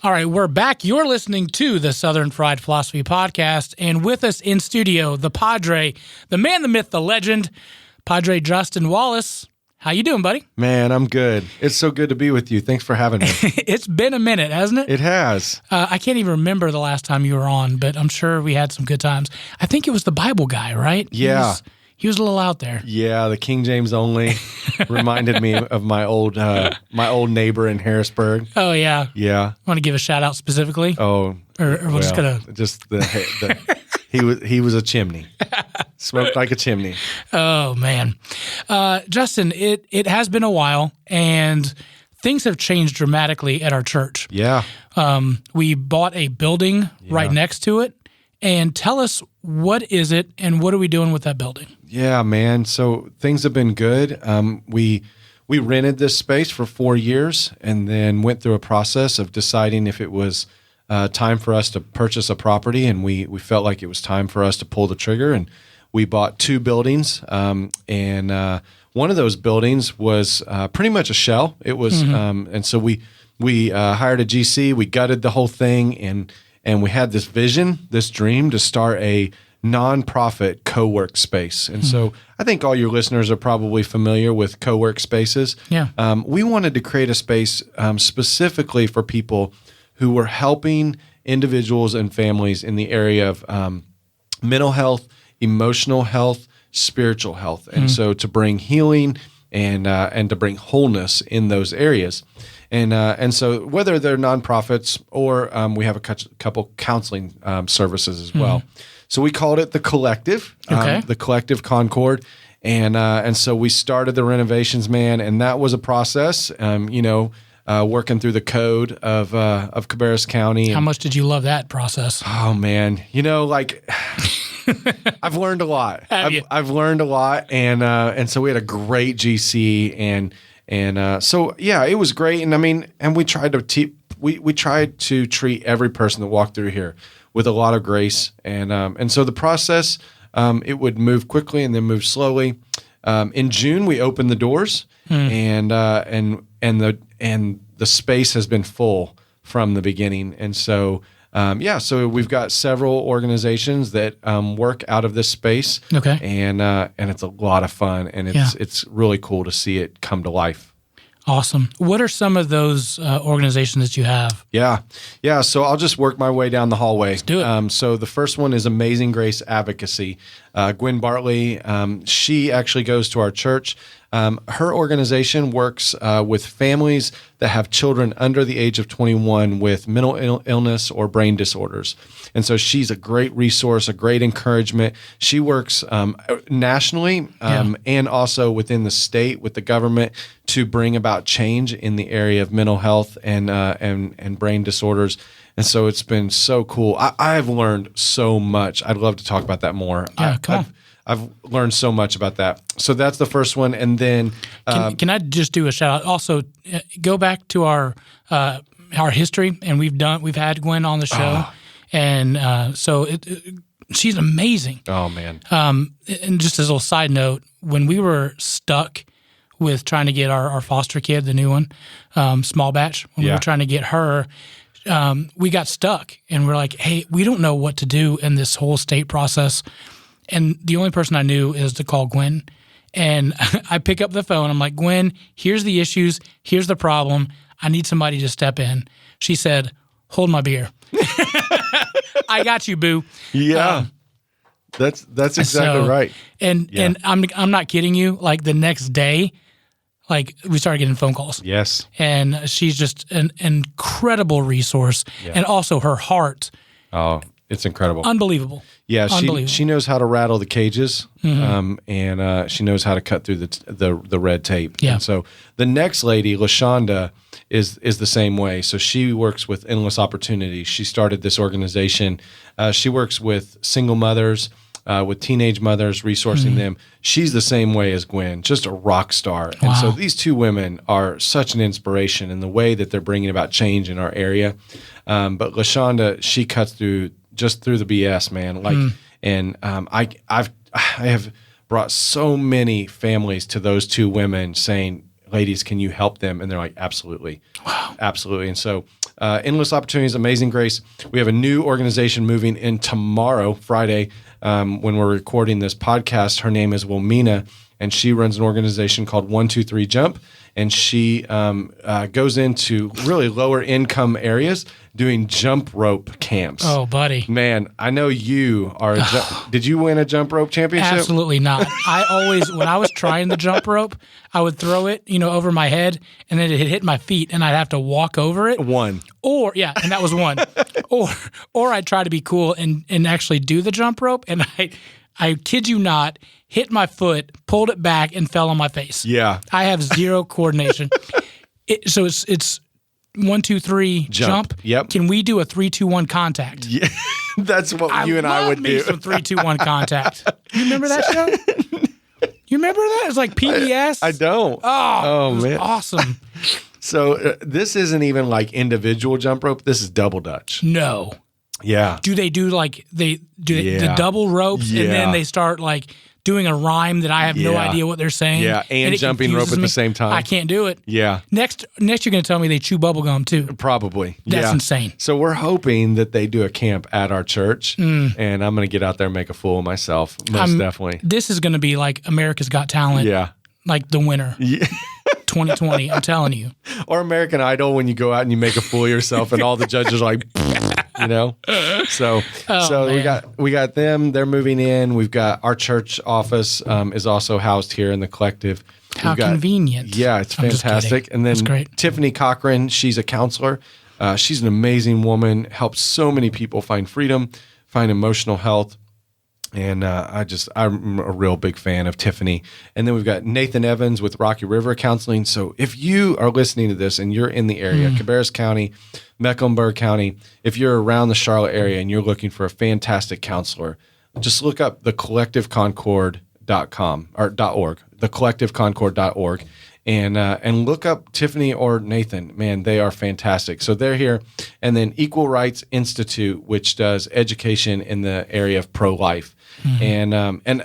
All right, we're back. You're listening to the Southern Fried Philosophy Podcast, and with us in studio, the Padre, the man, the myth, the legend, Padre Justin Wallace. How you doing, buddy? Man, I'm good. It's so good to be with you. Thanks for having me. It's been a minute, hasn't it? It has. I can't even remember the last time you were on, but I'm sure we had some good times. I think it was the Bible guy, right? Yeah. He was a little out there. Yeah, the King James only reminded me of my old neighbor in Harrisburg. Oh, yeah. Yeah. Want to give a shout out specifically? Oh, or we're just gonna he was a chimney, smoked like a chimney. Oh man, Justin, it has been a while, and things have changed dramatically at our church. Yeah. We bought a building right next to it, and tell us, what is it, and what are we doing with that building? Yeah, man. So things have been good. We rented this space for 4 years, and then went through a process of deciding if it was time for us to purchase a property, and we felt like it was time for us to pull the trigger, and we bought 2 buildings, and one of those buildings was pretty much a shell. It was, and so we hired a GC, we gutted the whole thing, and we had this vision, this dream to start a nonprofit co-work space. And so I think all your listeners are probably familiar with co-work spaces. Yeah. We wanted to create a space specifically for people who were helping individuals and families in the area of mental health, emotional health, spiritual health. And so to bring healing and to bring wholeness in those areas. And so whether they're nonprofits or we have a couple counseling services as well. So we called it The Collective, The Collective Concord. And so we started the renovations, man, and that was a process, working through the code of Cabarrus County. How much did you love that process? Oh, man. I've learned a lot. I've learned a lot. And so we had a great GC and so yeah, it was great. And I mean, and we tried to treat every person that walked through here with a lot of grace. And so the process, it would move quickly and then move slowly. In June, we opened the doors, and the space has been full from the beginning. And so, so we've got several organizations that work out of this space. Okay. And it's a lot of fun, and it's really cool to see it come to life. Awesome. What are some of those organizations that you have? Yeah. So I'll just work my way down the hallway. Let's do it. So the first one is Amazing Grace Advocacy. Gwen Bartley, she actually goes to our church. Her organization works with families that have children under the age of 21 with mental illness or brain disorders. And so she's a great resource, a great encouragement. She works nationally and also within the state with the government to bring about change in the area of mental health and brain disorders. And so it's been so cool. I've learned so much. I'd love to talk about that more. Yeah, come on. I've learned so much about that. So that's the first one. And then can I just do a shout out? Also, go back to our history, and we've had Gwen on the show, and so she's amazing. Oh man. And just as a little side note, when we were stuck with trying to get our foster kid, the new one, small batch, when we were trying to get her. We got stuck, and we're like, hey, we don't know what to do in this whole state process. And the only person I knew is to call Gwen. And I pick up the phone. I'm like, Gwen, here's the issues. Here's the problem. I need somebody to step in. She said, hold my beer. I got you, boo. Yeah. That's exactly right. And I'm not kidding you. Like the next day, like we started getting phone calls. Yes. And she's just an incredible resource. Yeah. And also her heart. Oh, it's incredible. Unbelievable. Yeah, she knows how to rattle the cages, and she knows how to cut through the red tape. Yeah. And so the next lady, LaShonda, is the same way. So she works with Endless Opportunity. She started this organization. She works with single mothers, with teenage mothers, resourcing them. She's the same way as Gwen, just a rock star. Wow. And so these two women are such an inspiration in the way that they're bringing about change in our area. But LaShonda, she cuts through the BS, man. Like, and I have brought so many families to those two women saying, ladies, can you help them? And they're like, absolutely. Wow. Absolutely. And so Endless Opportunities, Amazing Grace. We have a new organization moving in tomorrow, Friday, when we're recording this podcast. Her name is Wilmina, and she runs an organization called 123 Jump. And she goes into really lower income areas doing jump rope camps. Oh, buddy. Man, I know you are did you win a jump rope championship? Absolutely not. I always, when I was trying the jump rope, I would throw it, over my head, and then it hit my feet, and I'd have to walk over it. One. And that was one. or I'd try to be cool and actually do the jump rope, and I kid you not, hit my foot, pulled it back, and fell on my face. Yeah. I have zero coordination. So it's 1, 2, 3, jump. Yep. Can we do a 3, 2, 1 contact? Yeah. That's what you and I would do. Some 3, 2, 1 contact. You remember that show? You remember that? It was like PBS. I don't. Oh, it was man, awesome. So this isn't even like individual jump rope. This is double Dutch. No. Yeah. Do they do like the double ropes and then they start like doing a rhyme that I have no idea what they're saying? Yeah, and jumping rope at the same time. I can't do it. Yeah. Next you're going to tell me they chew bubble gum too. Probably. That's insane. So we're hoping that they do a camp at our church, and I'm going to get out there and make a fool of myself, most definitely. This is going to be like America's Got Talent. Yeah. Like the winner. Yeah. 2020, I'm telling you. Or American Idol when you go out and you make a fool of yourself and all the judges are like, So we got them. They're moving in. We've got our church office is also housed here in the collective. How convenient. Yeah, it's fantastic. And then that's great. Tiffany Cochran, she's a counselor. She's an amazing woman, helps so many people find freedom, find emotional health. And I'm a real big fan of Tiffany. And then we've got Nathan Evans with Rocky River Counseling. So if you are listening to this and you're in the area, Cabarrus County, Mecklenburg County, if you're around the Charlotte area and you're looking for a fantastic counselor, just look up thecollectiveconcord.com or .org, thecollectiveconcord.org, and look up Tiffany or Nathan. Man, they are fantastic. So they're here. And then Equal Rights Institute, which does education in the area of pro-life. And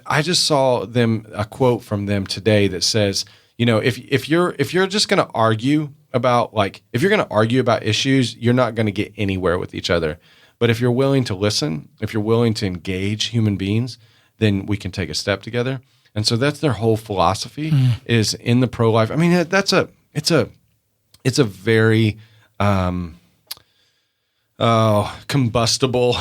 I just saw a quote from them today that says, if you're just going to argue about if you're going to argue about issues, you're not going to get anywhere with each other. But if you're willing to listen, if you're willing to engage human beings, then we can take a step together. And so that's their whole philosophy is in the pro-life. I mean, it's a very combustible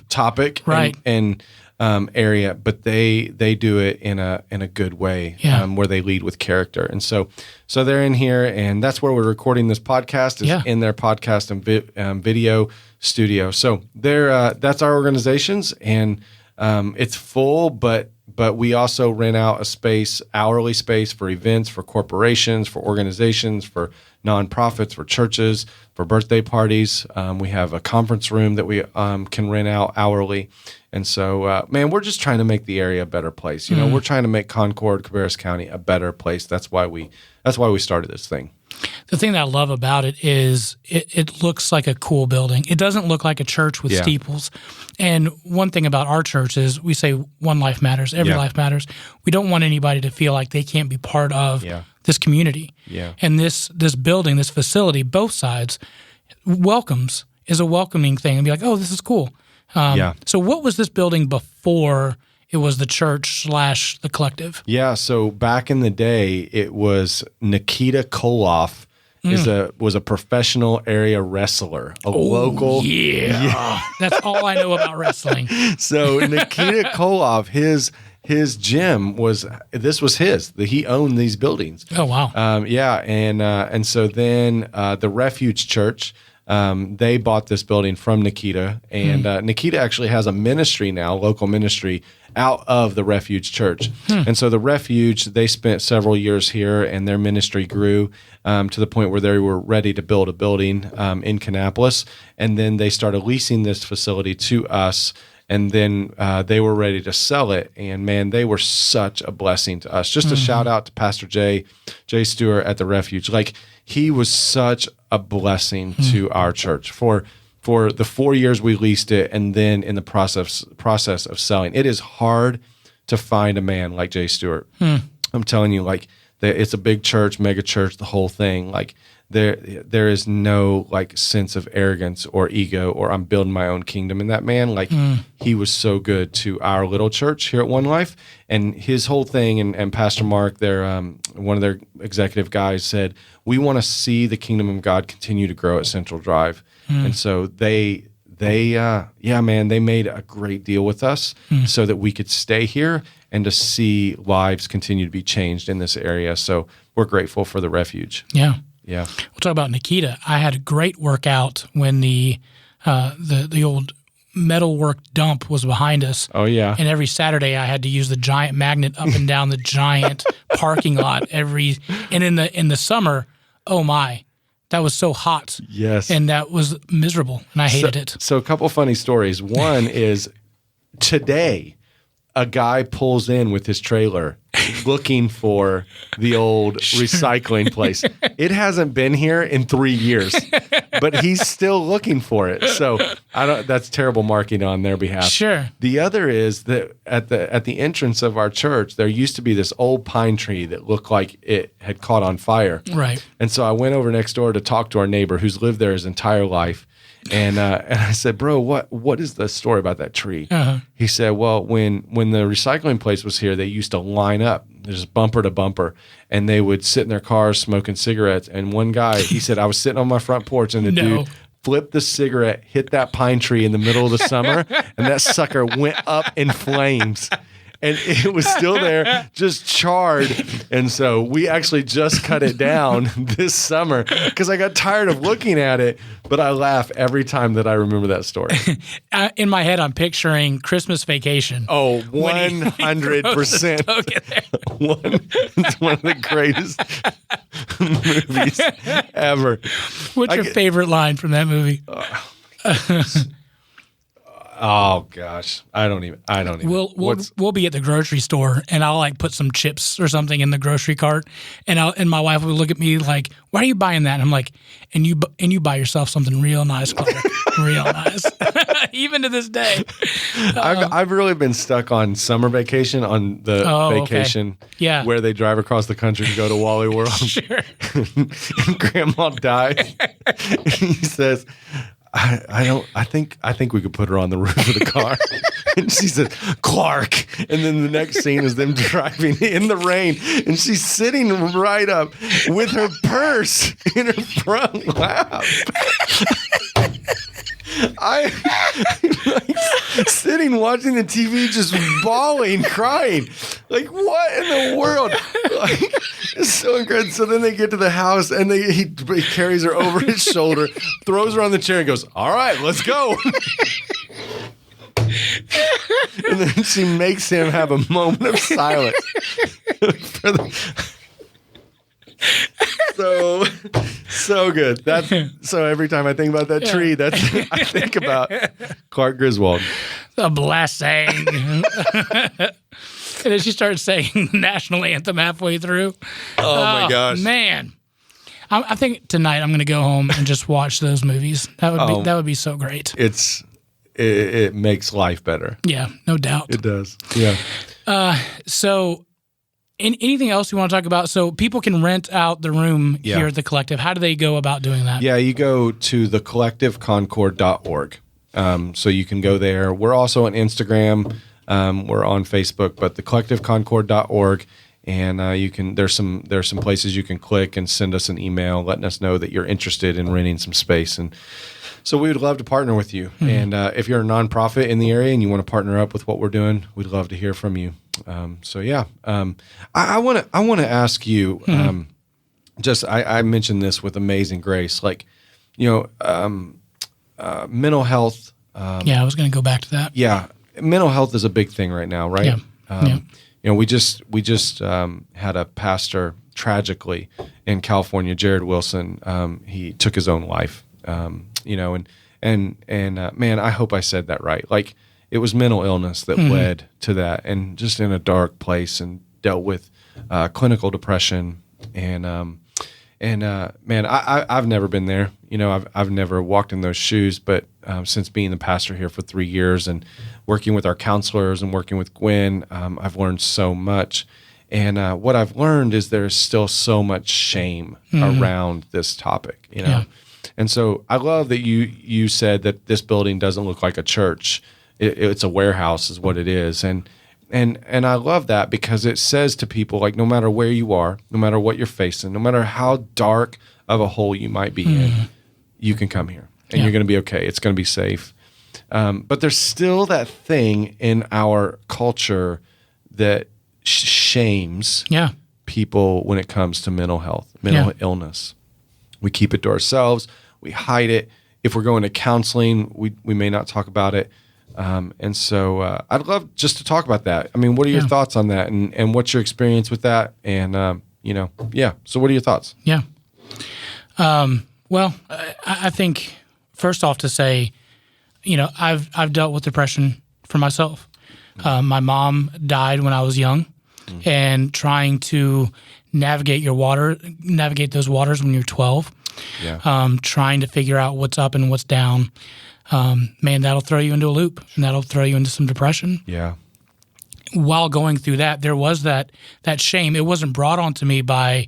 topic, right? And area, but they do it in a good way, where they lead with character. And so they're in here, and that's where we're recording this podcast, is in their podcast and video studio. So that's our organizations, and it's full, but we also rent out a space, hourly space, for events, for corporations, for organizations, for nonprofits, for churches, for birthday parties. We have a conference room that we can rent out hourly. And so, man, we're just trying to make the area a better place. You know, we're trying to make Concord, Cabarrus County a better place. That's why we started this thing. The thing that I love about it is it looks like a cool building. It doesn't look like a church with steeples. And one thing about our church is we say one life matters, every life matters. We don't want anybody to feel like they can't be part of this community. Yeah. And this building, this facility, both sides, is a welcoming thing, and be like, oh, this is cool. So what was this building before it was the church / the collective? Yeah, so back in the day, it was Nikita Koloff was a professional area wrestler, local. Yeah. That's all I know about wrestling. So Nikita Koloff, his gym was his. He owned these buildings. Oh, wow. And so then the Refuge Church, they bought this building from Nikita, and Nikita actually has a ministry now, local ministry, out of the Refuge Church. And so the Refuge, they spent several years here, and their ministry grew to the point where they were ready to build a building in Kannapolis, and then they started leasing this facility to us, and then they were ready to sell it. And man, they were such a blessing to us. Just a shout out to Pastor Jay Stewart at the Refuge. Like, he was such a blessing to our church for the 4 years we leased it, and then in the process of selling. It is hard to find a man like Jay Stewart. I'm telling you, like, it's a big church, mega church, the whole thing. Like, there is no like sense of arrogance or ego or I'm building my own kingdom in that man. Like, he was so good to our little church here at One Life, and his whole thing. And Pastor Mark, their one of their executive guys, said, we want to see the kingdom of God continue to grow at Central Drive. And so they made a great deal with us so that we could stay here and to see lives continue to be changed in this area. So we're grateful for the Refuge. Yeah. Yeah. We'll talk about Nikita. I had a great workout when the old metalwork dump was behind us. Oh, yeah. And every Saturday I had to use the giant magnet up and down the giant parking lot and in the summer, oh my, that was so hot. Yes. And that was miserable, and I hated it. So a couple funny stories. One is today a guy pulls in with his trailer looking for the old recycling place. It hasn't been here in 3 years, but he's still looking for it. So that's terrible marketing on their behalf. Sure. The other is that at the entrance of our church, there used to be this old pine tree that looked like it had caught on fire. Right. And so I went over next door to talk to our neighbor who's lived there his entire life. And I said, bro, what is the story about that tree? He said, well, when the recycling place was here, they used to line up, just bumper to bumper, and they would sit in their cars smoking cigarettes. And one guy, he said, I was sitting on my front porch, and the dude flipped the cigarette, hit that pine tree in the middle of the summer, and that sucker went up in flames. And it was still there, just charred. And so we actually just cut it down this summer because I got tired of looking at it. But I laugh every time that I remember that story. In my head, I'm picturing Christmas Vacation. Oh, 100%. It's one of the greatest movies ever. What's your favorite line from that movie? Oh gosh, I don't even. We'll be at the grocery store, and I'll like put some chips or something in the grocery cart, and my wife will look at me like, "Why are you buying that?" And I'm like, "And you buy yourself something real nice, Clark, real nice." Even to this day, I've really been stuck on Summer Vacation, on the vacation, where they drive across the country to go to Wally World. Sure. And Grandma dies. He says, I think we could put her on the roof of the car. And she says, Clark. And then the next scene is them driving in the rain, and she's sitting right up with her purse in her front lap. I'm like sitting watching the TV, just bawling, crying. Like, what in the world? Like, it's so incredible. So then they get to the house, and he carries her over his shoulder, throws her on the chair, and goes, "All right, let's go." And then she makes him have a moment of silence. So good. So every time I think about that tree, I think about Clark Griswold. The blessing. And then she starts saying the national anthem halfway through. Oh my gosh, man! I think tonight I'm going to go home and just watch those movies. That would be so great. It makes life better. Yeah, no doubt. It does. Yeah. So, anything else you want to talk about? So people can rent out the room here at the Collective. How do they go about doing that? Yeah, you go to thecollectiveconcord.org. So you can go there. We're also on Instagram. We're on Facebook, but thecollectiveconcord.org. And you can there's some places you can click and send us an email letting us know that you're interested in renting some space. And so we would love to partner with you. Mm-hmm. And if you're a nonprofit in the area and you want to partner up with what we're doing, we'd love to hear from you. I want to ask you. Mm-hmm. I mentioned this with Amazing Grace, like, mental health. I was going to go back to that. Yeah, mental health is a big thing right now, right? Yeah. We just had a pastor tragically in California, Jared Wilson. He took his own life. Man, I hope I said that right. Like, it was mental illness that mm-hmm. led to that, and just in a dark place, and dealt with clinical depression. And man, I've never been there. I've never walked in those shoes, but since being the pastor here for 3 years and working with our counselors and working with Gwen, I've learned so much. And what I've learned is there's still so much shame mm-hmm. around this topic, Yeah. And so I love that you said that this building doesn't look like a church. It's a warehouse is what it is. And I love that, because it says to people, like, no matter where you are, no matter what you're facing, no matter how dark of a hole you might be in, you can come here and you're going to be okay. It's going to be safe. But there's still that thing in our culture that shames people when it comes to mental health, mental illness. We keep it to ourselves. We hide it. If we're going to counseling, we may not talk about it. And so I'd love just to talk about that. I mean, what are your thoughts on that, and what's your experience with that? And, so what are your thoughts? Yeah. Well, I think first off to say, I've dealt with depression for myself. My mom died when I was young, and trying to navigate those waters when you're 12, trying to figure out what's up and what's down. Man, that'll throw you into a loop, and that'll throw you into some depression. Yeah. While going through that, there was that shame. It wasn't brought onto me by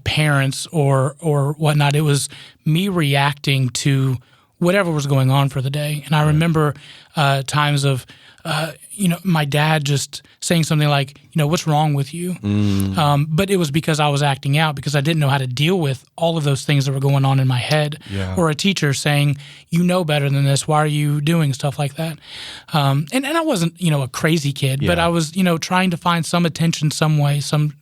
parents or whatnot. It was me reacting to whatever was going on for the day. And I remember times of, my dad just saying something like, what's wrong with you? But it was because I was acting out, because I didn't know how to deal with all of those things that were going on in my head. Yeah. Or a teacher saying, better than this. Why are you doing stuff like that? And I wasn't, a crazy kid, but I was, trying to find some attention some way, some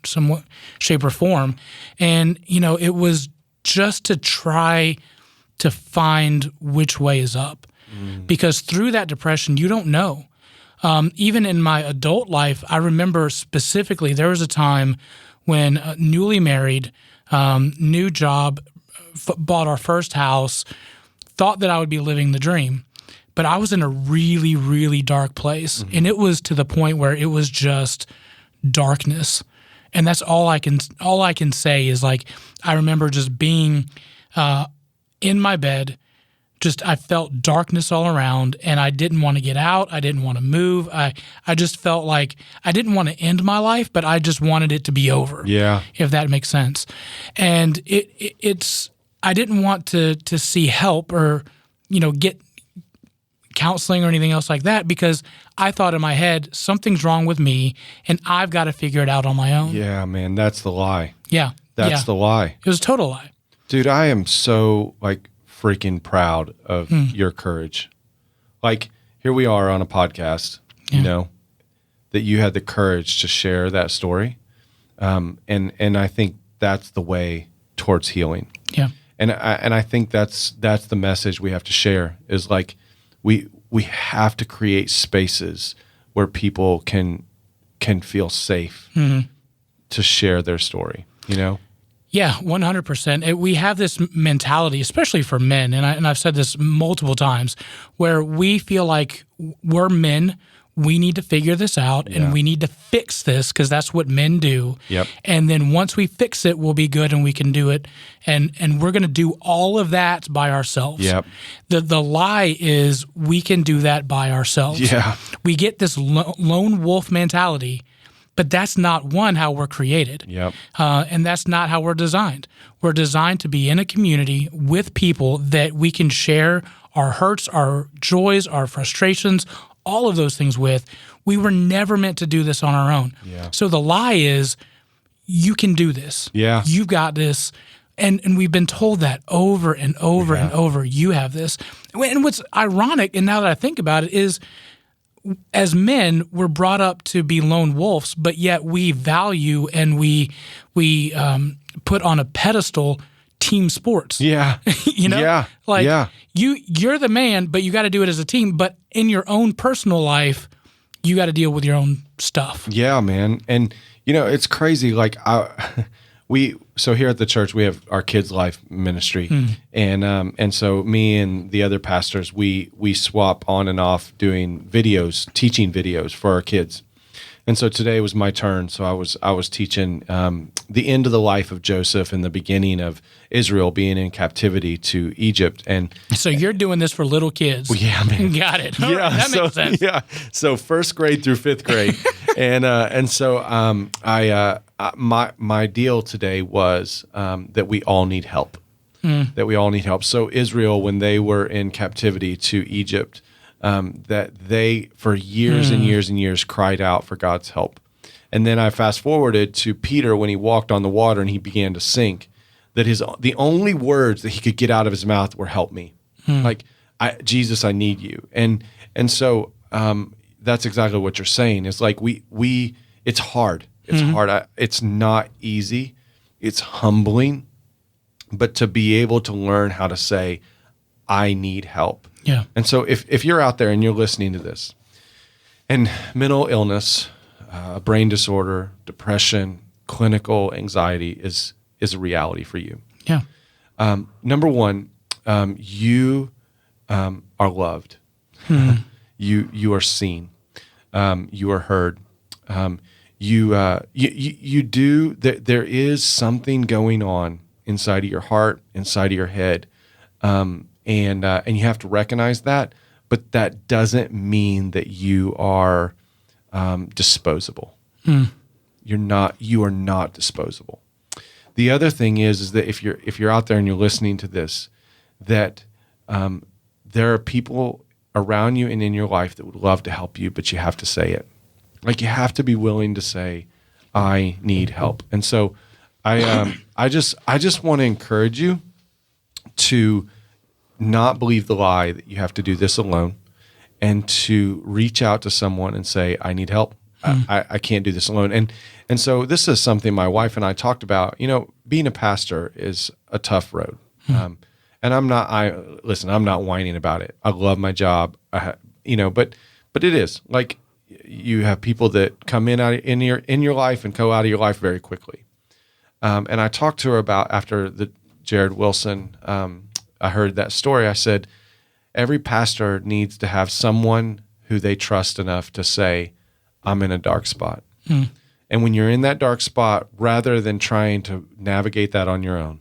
shape or form. And, it was just to try to find which way is up. Because through that depression, you don't know. Even in my adult life, I remember specifically there was a time when newly married, new job, bought our first house, thought that I would be living the dream, but I was in a really, really dark place. And it was to the point where it was just darkness. And that's all I can say is, like, I remember just being in my bed. I felt darkness all around, and I didn't want to get out. I didn't want to move. I just felt like I didn't want to end my life, but I just wanted it to be over. Yeah. If that makes sense. And it's I didn't want to see help or, get counseling or anything else like that, because I thought in my head, something's wrong with me and I've got to figure it out on my own. Yeah, man, that's the lie. Yeah. That's the lie. It was a total lie. Dude, I am so, freaking proud of your courage. Like, here we are on a podcast, you know, that you had the courage to share that story. And I think that's the way towards healing. Yeah. And I think that's the message we have to share is like, we have to create spaces where people can feel safe to share their story, you know? Yeah, 100%. We have this mentality, especially for men, and I've said this multiple times, where we feel like we're men, we need to figure this out, and we need to fix this because that's what men do. Yep. And then once we fix it, we'll be good and we can do it. And we're going to do all of that by ourselves. Yep. The lie is we can do that by ourselves. Yeah. We get this lone wolf mentality, but that's not, one, how we're created. Yep. And that's not how we're designed. We're designed to be in a community with people that we can share our hurts, our joys, our frustrations, all of those things with. We were never meant to do this on our own. Yeah. So the lie is, you can do this. Yeah. You've got this. And we've been told that over and over and over. You have this. And what's ironic, and now that I think about it, is as men, we're brought up to be lone wolves, but yet we value and we put on a pedestal team sports. Yeah. You know? Yeah. Like, yeah. you're the man, but you got to do it as a team. But in your own personal life, you got to deal with your own stuff. Yeah, man. And, you know, it's crazy. Like, so here at the church, we have our kids' life ministry. And so me and the other pastors, we swap on and off doing videos, teaching videos for our kids. And so today was my turn. So I was teaching the end of the life of Joseph and the beginning of Israel being in captivity to Egypt. And so you're doing this for little kids. Well, yeah, man. Got it. All right, that makes sense. Yeah. So first grade through fifth grade. and so my deal today was that we all need help. That we all need help. So Israel, when they were in captivity to Egypt, that they, for years and years and years, cried out for God's help. And then I fast forwarded to Peter when he walked on the water and he began to sink, that the only words that he could get out of his mouth were "help me," like Jesus, I need you. And so that's exactly what you're saying. It's like we it's hard. It's hard. It's not easy. It's humbling, but to be able to learn how to say, I need help. Yeah. And so if you're out there and you're listening to this, and mental illness, brain disorder, depression, clinical anxiety is a reality for you. Yeah. Number one, you are loved. You are seen. You are heard. You do. There is something going on inside of your heart, inside of your head. And you have to recognize that, but that doesn't mean that you are disposable. You are not disposable. The other thing is that if you're out there and you're listening to this, that there are people around you and in your life that would love to help you, but you have to say it. Like, you have to be willing to say, I need help. And so I just want to encourage you to not believe the lie that you have to do this alone, and to reach out to someone and say, I need help. I can't do this alone. And so this is something my wife and I talked about. You know, being a pastor is a tough road. And I'm not whining about it. I love my job, but it is. Like, you have people that come in your life and go out of your life very quickly. And I talked to her about, after the Jared Wilson, I heard that story. I said, every pastor needs to have someone who they trust enough to say, I'm in a dark spot. And when you're in that dark spot, rather than trying to navigate that on your own,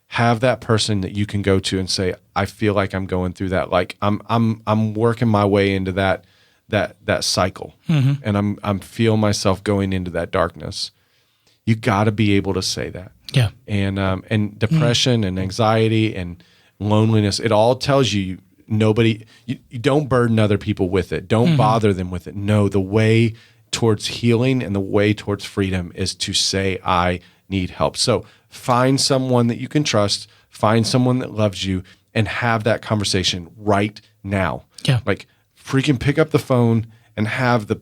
have that person that you can go to and say, I feel like I'm going through that. Like, I'm working my way into that cycle, and I'm feeling myself going into that darkness. You got to be able to say that. Yeah. And depression and anxiety and loneliness, it all tells you you don't burden other people with it. Don't bother them with it. No, the way towards healing and the way towards freedom is to say, I need help. So find someone that you can trust, find someone that loves you, and have that conversation right now. Yeah. Like freaking pick up the phone and have the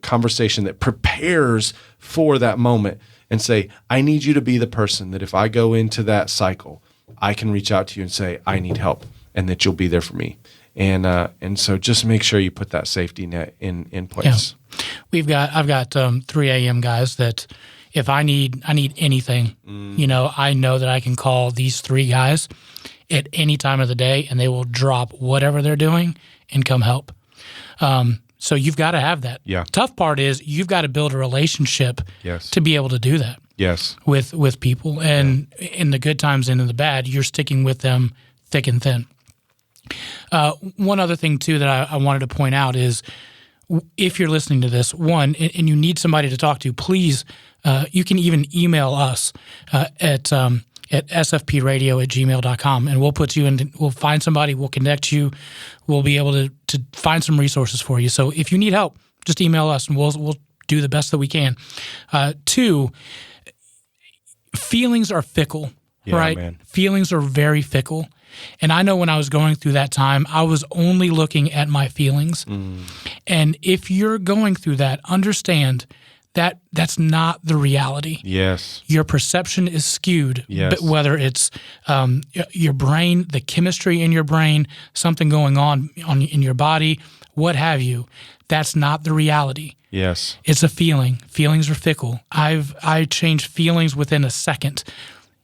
conversation that prepares for that moment and say, I need you to be the person that if I go into that cycle, I can reach out to you and say, I need help, and that you'll be there for me. And so just make sure you put that safety net in place. Yeah. I've got 3 a.m. guys that if I need anything, I know that I can call these 3 guys at any time of the day, and they will drop whatever they're doing and come help. So you've got to have that. Yeah. Tough part is you've got to build a relationship to be able to do that. Yes. With people, and in the good times and in the bad, you're sticking with them thick and thin. One other thing too that I wanted to point out is, if you're listening to this, and you need somebody to talk to, please, you can even email us at sfpradio@gmail.com, and we'll put you in. We'll find somebody. We'll connect you. We'll be able to find some resources for you. So if you need help, just email us, and we'll do the best that we can. 2, feelings are fickle, right? Man. Feelings are very fickle. And I know when I was going through that time, I was only looking at my feelings. And if you're going through that, understand that that's not the reality. Yes. Your perception is skewed, Yes. but whether it's your brain, the chemistry in your brain, something going on in your body, what have you, that's not the reality. Yes. It's a feeling. Feelings are fickle. I change feelings within a second.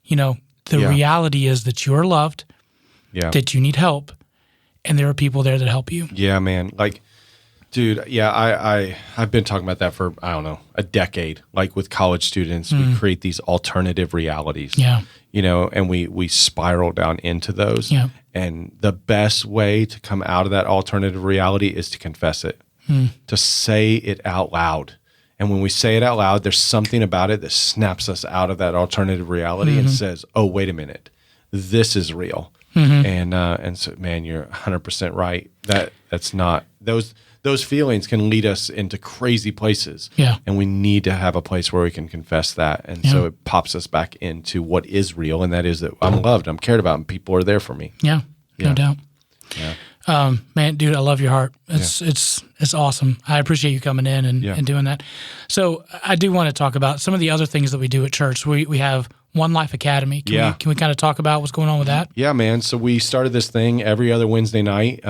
The reality is that you're loved, that you need help, and there are people there that help you. Yeah, man. Like, dude, I've been talking about that for, I don't know, a decade. Like with college students, we create these alternative realities. Yeah. And we spiral down into those. Yeah. And the best way to come out of that alternative reality is to confess it, to say it out loud. And when we say it out loud, there's something about it that snaps us out of that alternative reality and says, oh, wait a minute, this is real. And so, man, you're 100% right. That's not, those feelings can lead us into crazy places. Yeah. And we need to have a place where we can confess that. And so it pops us back into what is real. And that is that I'm loved, I'm cared about, and people are there for me. Yeah. No doubt. Yeah. Man, dude, I love your heart. It's awesome. I appreciate you coming in and doing that. So I do want to talk about some of the other things that we do at church. We have One Life Academy. Can we kind of talk about what's going on with that? Yeah, man. So we started this thing every other Wednesday night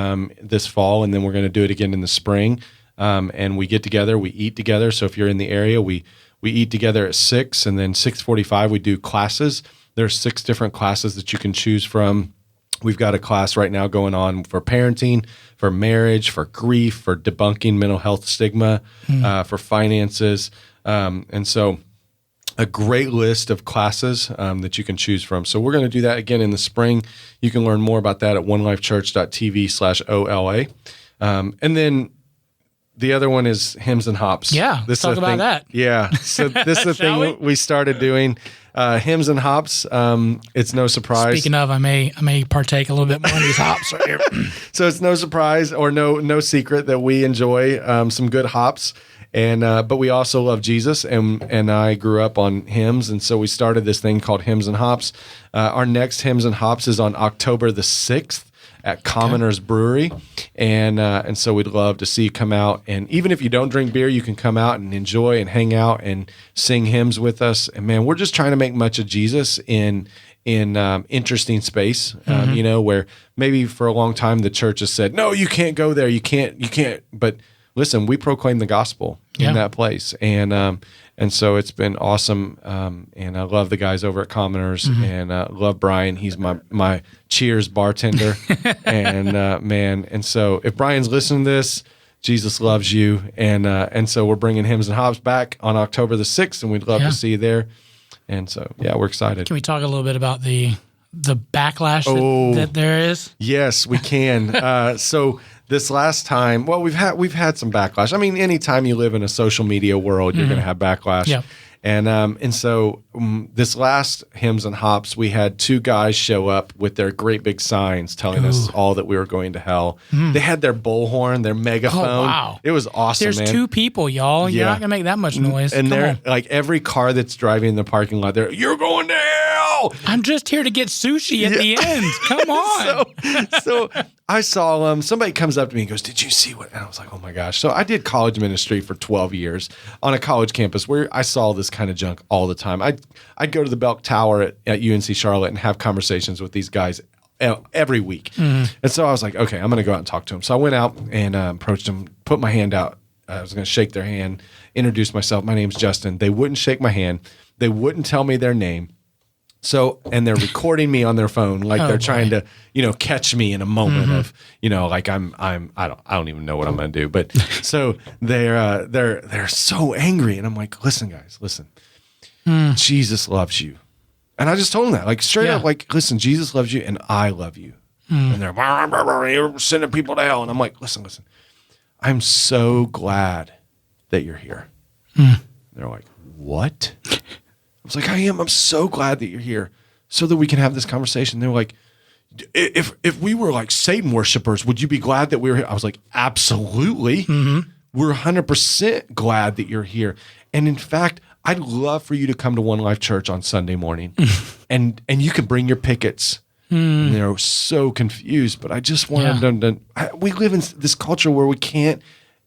this fall, and then we're going to do it again in the spring. And we get together, we eat together. So if you're in the area, we eat together at 6, and then 6:45 we do classes. There's 6 different classes that you can choose from. We've got a class right now going on for parenting, for marriage, for grief, for debunking mental health stigma, for finances. And so a great list of classes that you can choose from. So we're going to do that again in the spring. You can learn more about that at onelifechurch.tv/OLA. And then the other one is Hymns and Hops. Yeah, let's talk about that. Yeah, so this is the thing we started doing. Hymns and Hops. It's no surprise. Speaking of, I may partake a little bit more in these hops right here. So it's no surprise or no secret that we enjoy some good hops, and but we also love Jesus, and I grew up on hymns, and so we started this thing called Hymns and Hops. Our next Hymns and Hops is on October the 6th. At Commoners Brewery, and so we'd love to see you come out. And even if you don't drink beer, you can come out and enjoy and hang out and sing hymns with us. And man, we're just trying to make much of Jesus in interesting space. Where maybe for a long time the church has said, no, you can't go there, you can't. But listen, we proclaim the gospel in that place, and so it's been awesome. And I love the guys over at Commoners, and love Brian. He's my Cheers bartender. And man, and so if Brian's listening to this, Jesus loves you. And so we're bringing Hymns and Hops back on October the 6th, and we'd love to see you there. And so, we're excited. Can we talk a little bit about the backlash that there is? Yes, we can. So this last time, well, we've had some backlash. I mean, anytime you live in a social media world, you're going to have backlash. Yeah. And so this last Hymns and Hops, we had 2 guys show up with their great big signs telling us all that we were going to hell. They had their bullhorn, their megaphone. Oh, wow. It was awesome, There's 2 people, y'all. You're not going to make that much noise. And they're like every car that's driving in the parking lot, you're going to hell. no. I'm just here to get sushi at the end. Come on. So I saw somebody comes up to me and goes, did you see what? And I was like, oh my gosh. So I did college ministry for 12 years on a college campus where I saw this kind of junk all the time. I'd go to the Belk Tower at UNC Charlotte and have conversations with these guys every week. And so I was like, okay, I'm going to go out and talk to them. So I went out and approached them, put my hand out. I was going to shake their hand, introduce myself. My name's Justin. They wouldn't shake my hand. They wouldn't tell me their name. So, and they're recording me on their phone, like they're trying to, catch me in a moment of, like I don't even know what I'm going to do. But so they're so angry. And I'm like, listen, guys, listen, Jesus loves you. And I just told them that, like straight up, like, listen, Jesus loves you and I love you. And they're sending people to hell. And I'm like, listen, I'm so glad that you're here. They're like, what? I was like, I am. I'm so glad that you're here so that we can have this conversation. They're like, if we were like Satan worshipers, would you be glad that we were here? I was like, absolutely. We're 100% glad that you're here. And in fact, I'd love for you to come to One Life Church on Sunday morning and you can bring your pickets. And they're so confused, but I just want them to, we live in this culture where we can't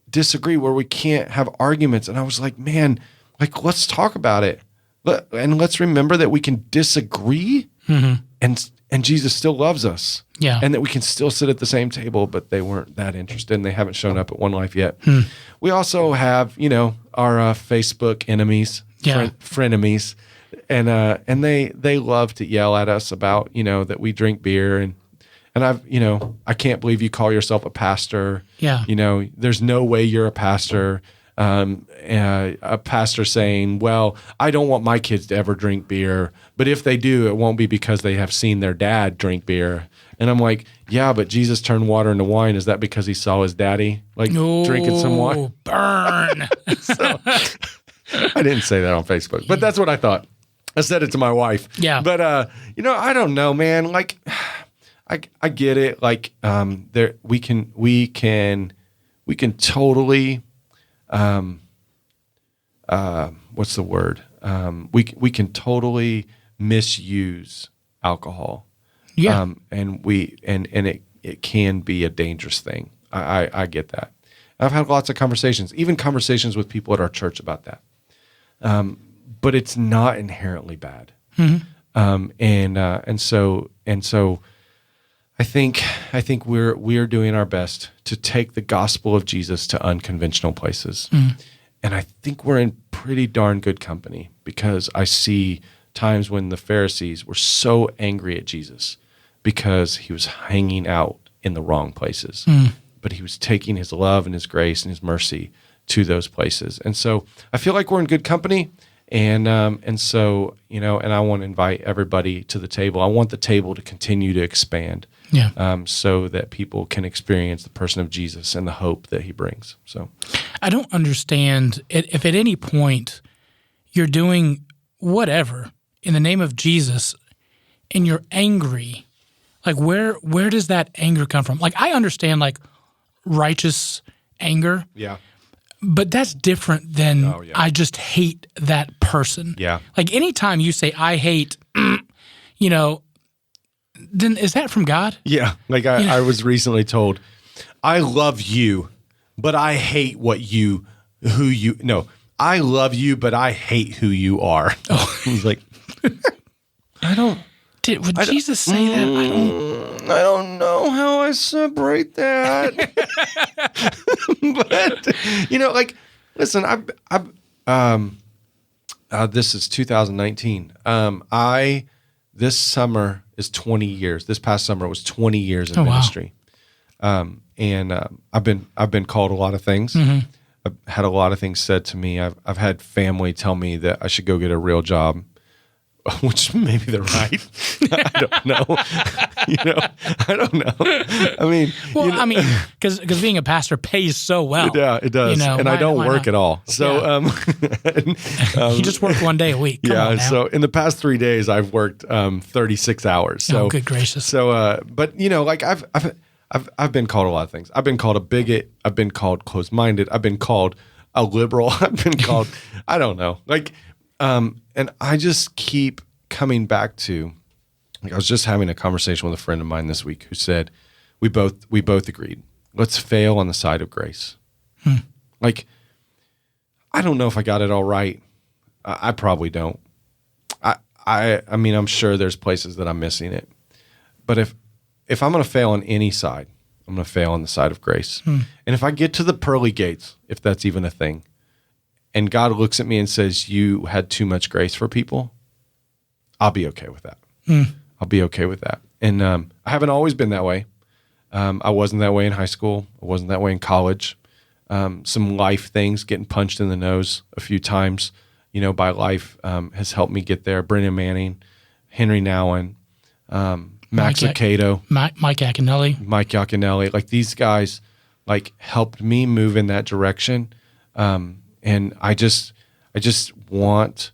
disagree, where we can't have arguments. And I was like, man, like, let's talk about it. And let's remember that we can disagree and Jesus still loves us. Yeah. And that we can still sit at the same table, but they weren't that interested and they haven't shown up at One Life yet. We also have, our Facebook enemies, frenemies. And they love to yell at us about, that we drink beer and I can't believe you call yourself a pastor. Yeah. There's no way you're a pastor. A pastor saying, well, I don't want my kids to ever drink beer, but if they do, it won't be because they have seen their dad drink beer. And I'm like, yeah, but Jesus turned water into wine. Is that because he saw his daddy drinking some wine? Burn. So, I didn't say that on Facebook, but that's what I thought. I said it to my wife. Yeah. But, I don't know, man. Like, I get it. Like, we can totally, what's the word? We can totally misuse alcohol. Yeah. And it can be a dangerous thing. I get that. I've had lots of conversations, even conversations with people at our church about that. But it's not inherently bad. And so I think we're doing our best to take the gospel of Jesus to unconventional places. And I think we're in pretty darn good company because I see times when the Pharisees were so angry at Jesus because he was hanging out in the wrong places. But he was taking his love and his grace and his mercy to those places. And so I feel like we're in good company. And so, and I want to invite everybody to the table. I want the table to continue to expand, so that people can experience the person of Jesus and the hope that he brings. So, I don't understand if at any point you're doing whatever in the name of Jesus and you're angry, like where does that anger come from? Like I understand like righteous anger. Yeah. But that's different than I just hate that person. Yeah. Like anytime you say I hate, then is that from God? Yeah. Like I was recently told, I love you, but I hate I love you, but I hate who you are. Oh. He's like, Would Jesus say that? I don't know how I separate that. But listen, this is 2019. This summer is 20 years. This past summer was 20 years in ministry. Wow. I've been called a lot of things. I've had a lot of things said to me. I've had family tell me that I should go get a real job. Which maybe they're right. I don't know. I don't know. I mean, because being a pastor pays so well. Yeah, it does. And I don't work at all. So, you just work one day a week. Come on now. So in the past 3 days, I've worked 36 hours. So good gracious. So, but I've been called a lot of things. I've been called a bigot. I've been called closed-minded. I've been called a liberal. I've been called I don't know. And I just keep coming back to, like, I was just having a conversation with a friend of mine this week who said, we both agreed, let's fail on the side of grace. Like, I don't know if I got it all right. I probably don't. I mean, I'm sure there's places that I'm missing it. But if I'm going to fail on any side, I'm going to fail on the side of grace. And if I get to the pearly gates, if that's even a thing, and God looks at me and says, you had too much grace for people, I'll be okay with that. I'll be okay with that. And I haven't always been that way. I wasn't that way in high school. I wasn't that way in college. Some life things, getting punched in the nose a few times, by life, has helped me get there. Brendan Manning, Henry Nouwen, Max Lucado, Mike Yaconelli, like these guys, like helped me move in that direction. And I just want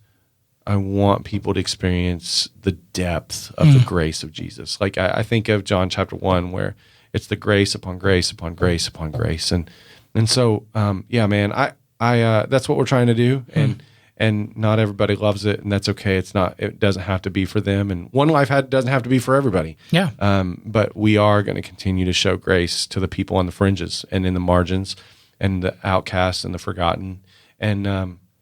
people to experience the depth of the grace of Jesus. Like I think of John chapter 1, where it's the grace upon grace upon grace upon grace. And so, yeah, man, I that's what we're trying to do. And not everybody loves it, and that's okay. It doesn't have to be for them. And One Life doesn't have to be for everybody. Yeah. But we are going to continue to show grace to the people on the fringes and in the margins and the outcasts and the forgotten. And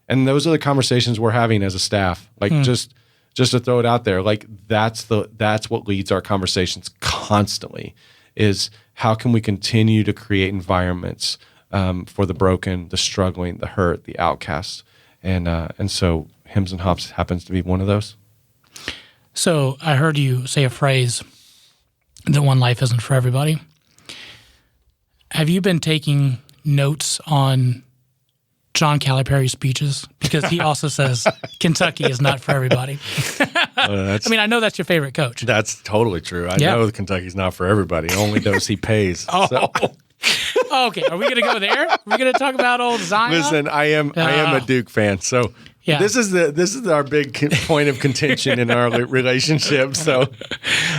those are the conversations we're having as a staff. Like just to throw it out there, like that's what leads our conversations constantly, is how can we continue to create environments for the broken, the struggling, the hurt, the outcasts. And so Hymns and Hops happens to be one of those. So I heard you say a phrase that One Life isn't for everybody. Have you been taking notes on John Calipari's speeches? Because he also says Kentucky is not for everybody. I mean, I know that's your favorite coach. That's totally true. I know Kentucky's not for everybody. Only those he pays. Okay, are we going to go there? Are we going to talk about old Zion? Listen, I am a Duke fan, so this is our big point of contention in our relationship. So,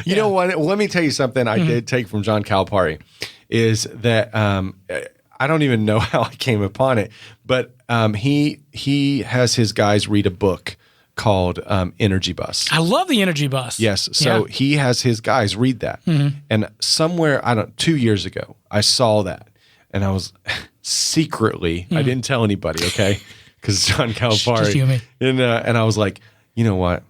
you know what? Let me tell you something I did take from John Calipari, is that I don't even know how I came upon it, but he has his guys read a book called Energy Bus. I love the Energy Bus. Yes. So he has his guys read that. And somewhere, 2 years ago, I saw that. And I was secretly, I didn't tell anybody, okay? Because John Calipari. Just you and me. And I was like, you know what?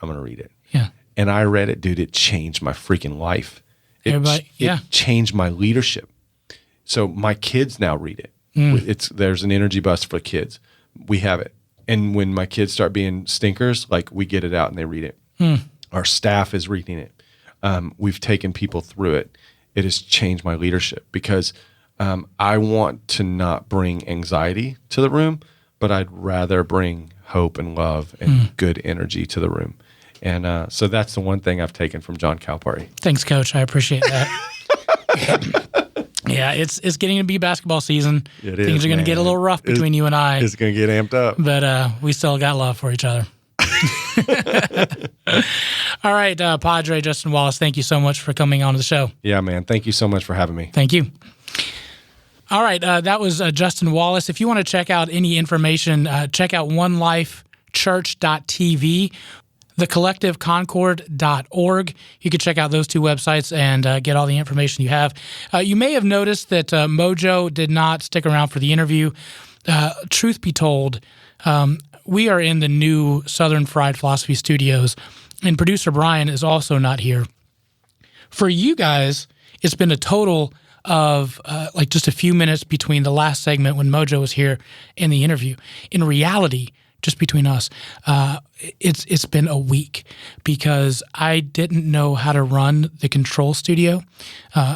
I'm going to read it. Yeah. And I read it, dude. It changed my freaking life. It changed my leadership. So my kids now read it. There's an Energy Bus for kids. We have it. And when my kids start being stinkers, like, we get it out and they read it. Our staff is reading it. We've taken people through it. It has changed my leadership, because I want to not bring anxiety to the room, but I'd rather bring hope and love and good energy to the room. And so that's the one thing I've taken from John Calipari. Thanks, Coach. I appreciate that. Yeah, it's getting to be basketball season. Things are going to get a little rough between you and I. It's going to get amped up. But we still got love for each other. All right, Padre Justin Wallace, thank you so much for coming on to the show. Yeah, man. Thank you so much for having me. Thank you. All right, that was Justin Wallace. If you want to check out any information, check out onelifechurch.tv, thecollectiveconcord.org. You can check out those two websites and get all the information you have. You may have noticed that Mojo did not stick around for the interview. Truth be told, we are in the new Southern Fried Philosophy studios, and producer Brian is also not here. For you guys, it's been a total of like just a few minutes between the last segment when Mojo was here and the interview. In reality, just between us, it's been a week, because I didn't know how to run the control studio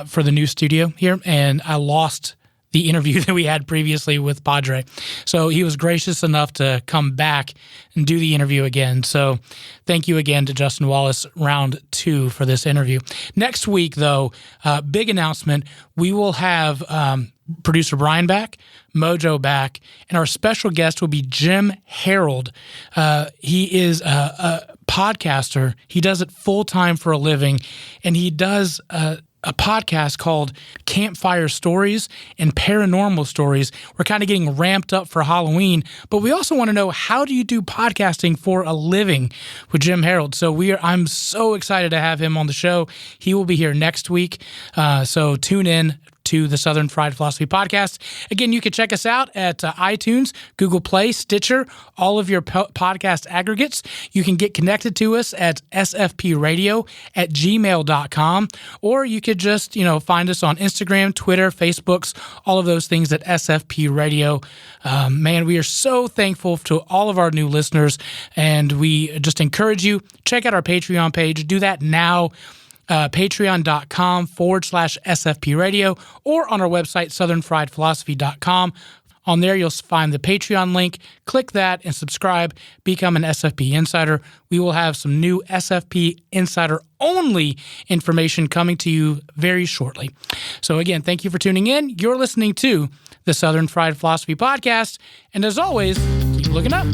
for the new studio here, and I lost the interview that we had previously with Padre. So he was gracious enough to come back and do the interview again. So thank you again to Justin Wallace, round 2 for this interview. Next week, though, big announcement. We will have producer Brian back, Mojo back, and our special guest will be Jim Harold. He is a podcaster. He does it full-time for a living, and he does a podcast called Campfire Stories and Paranormal Stories. We're kind of getting ramped up for Halloween, but we also want to know, how do you do podcasting for a living with Jim Harold? So I'm so excited to have him on the show. He will be here next week. So tune in to the Southern Fried Philosophy Podcast. Again, you can check us out at iTunes, Google Play, Stitcher, all of your podcast aggregates. You can get connected to us at sfpradio@gmail.com, or you could just, find us on Instagram, Twitter, Facebooks, all of those things at SFP Radio. Man, we are so thankful to all of our new listeners, and we just encourage you, check out our Patreon page. Do that now. Patreon.com/SFP Radio, or on our website, southernfriedphilosophy.com. On there, you'll find the Patreon link. Click that and subscribe. Become an SFP Insider. We will have some new SFP Insider-only information coming to you very shortly. So again, thank you for tuning in. You're listening to the Southern Fried Philosophy Podcast. And as always, keep looking up.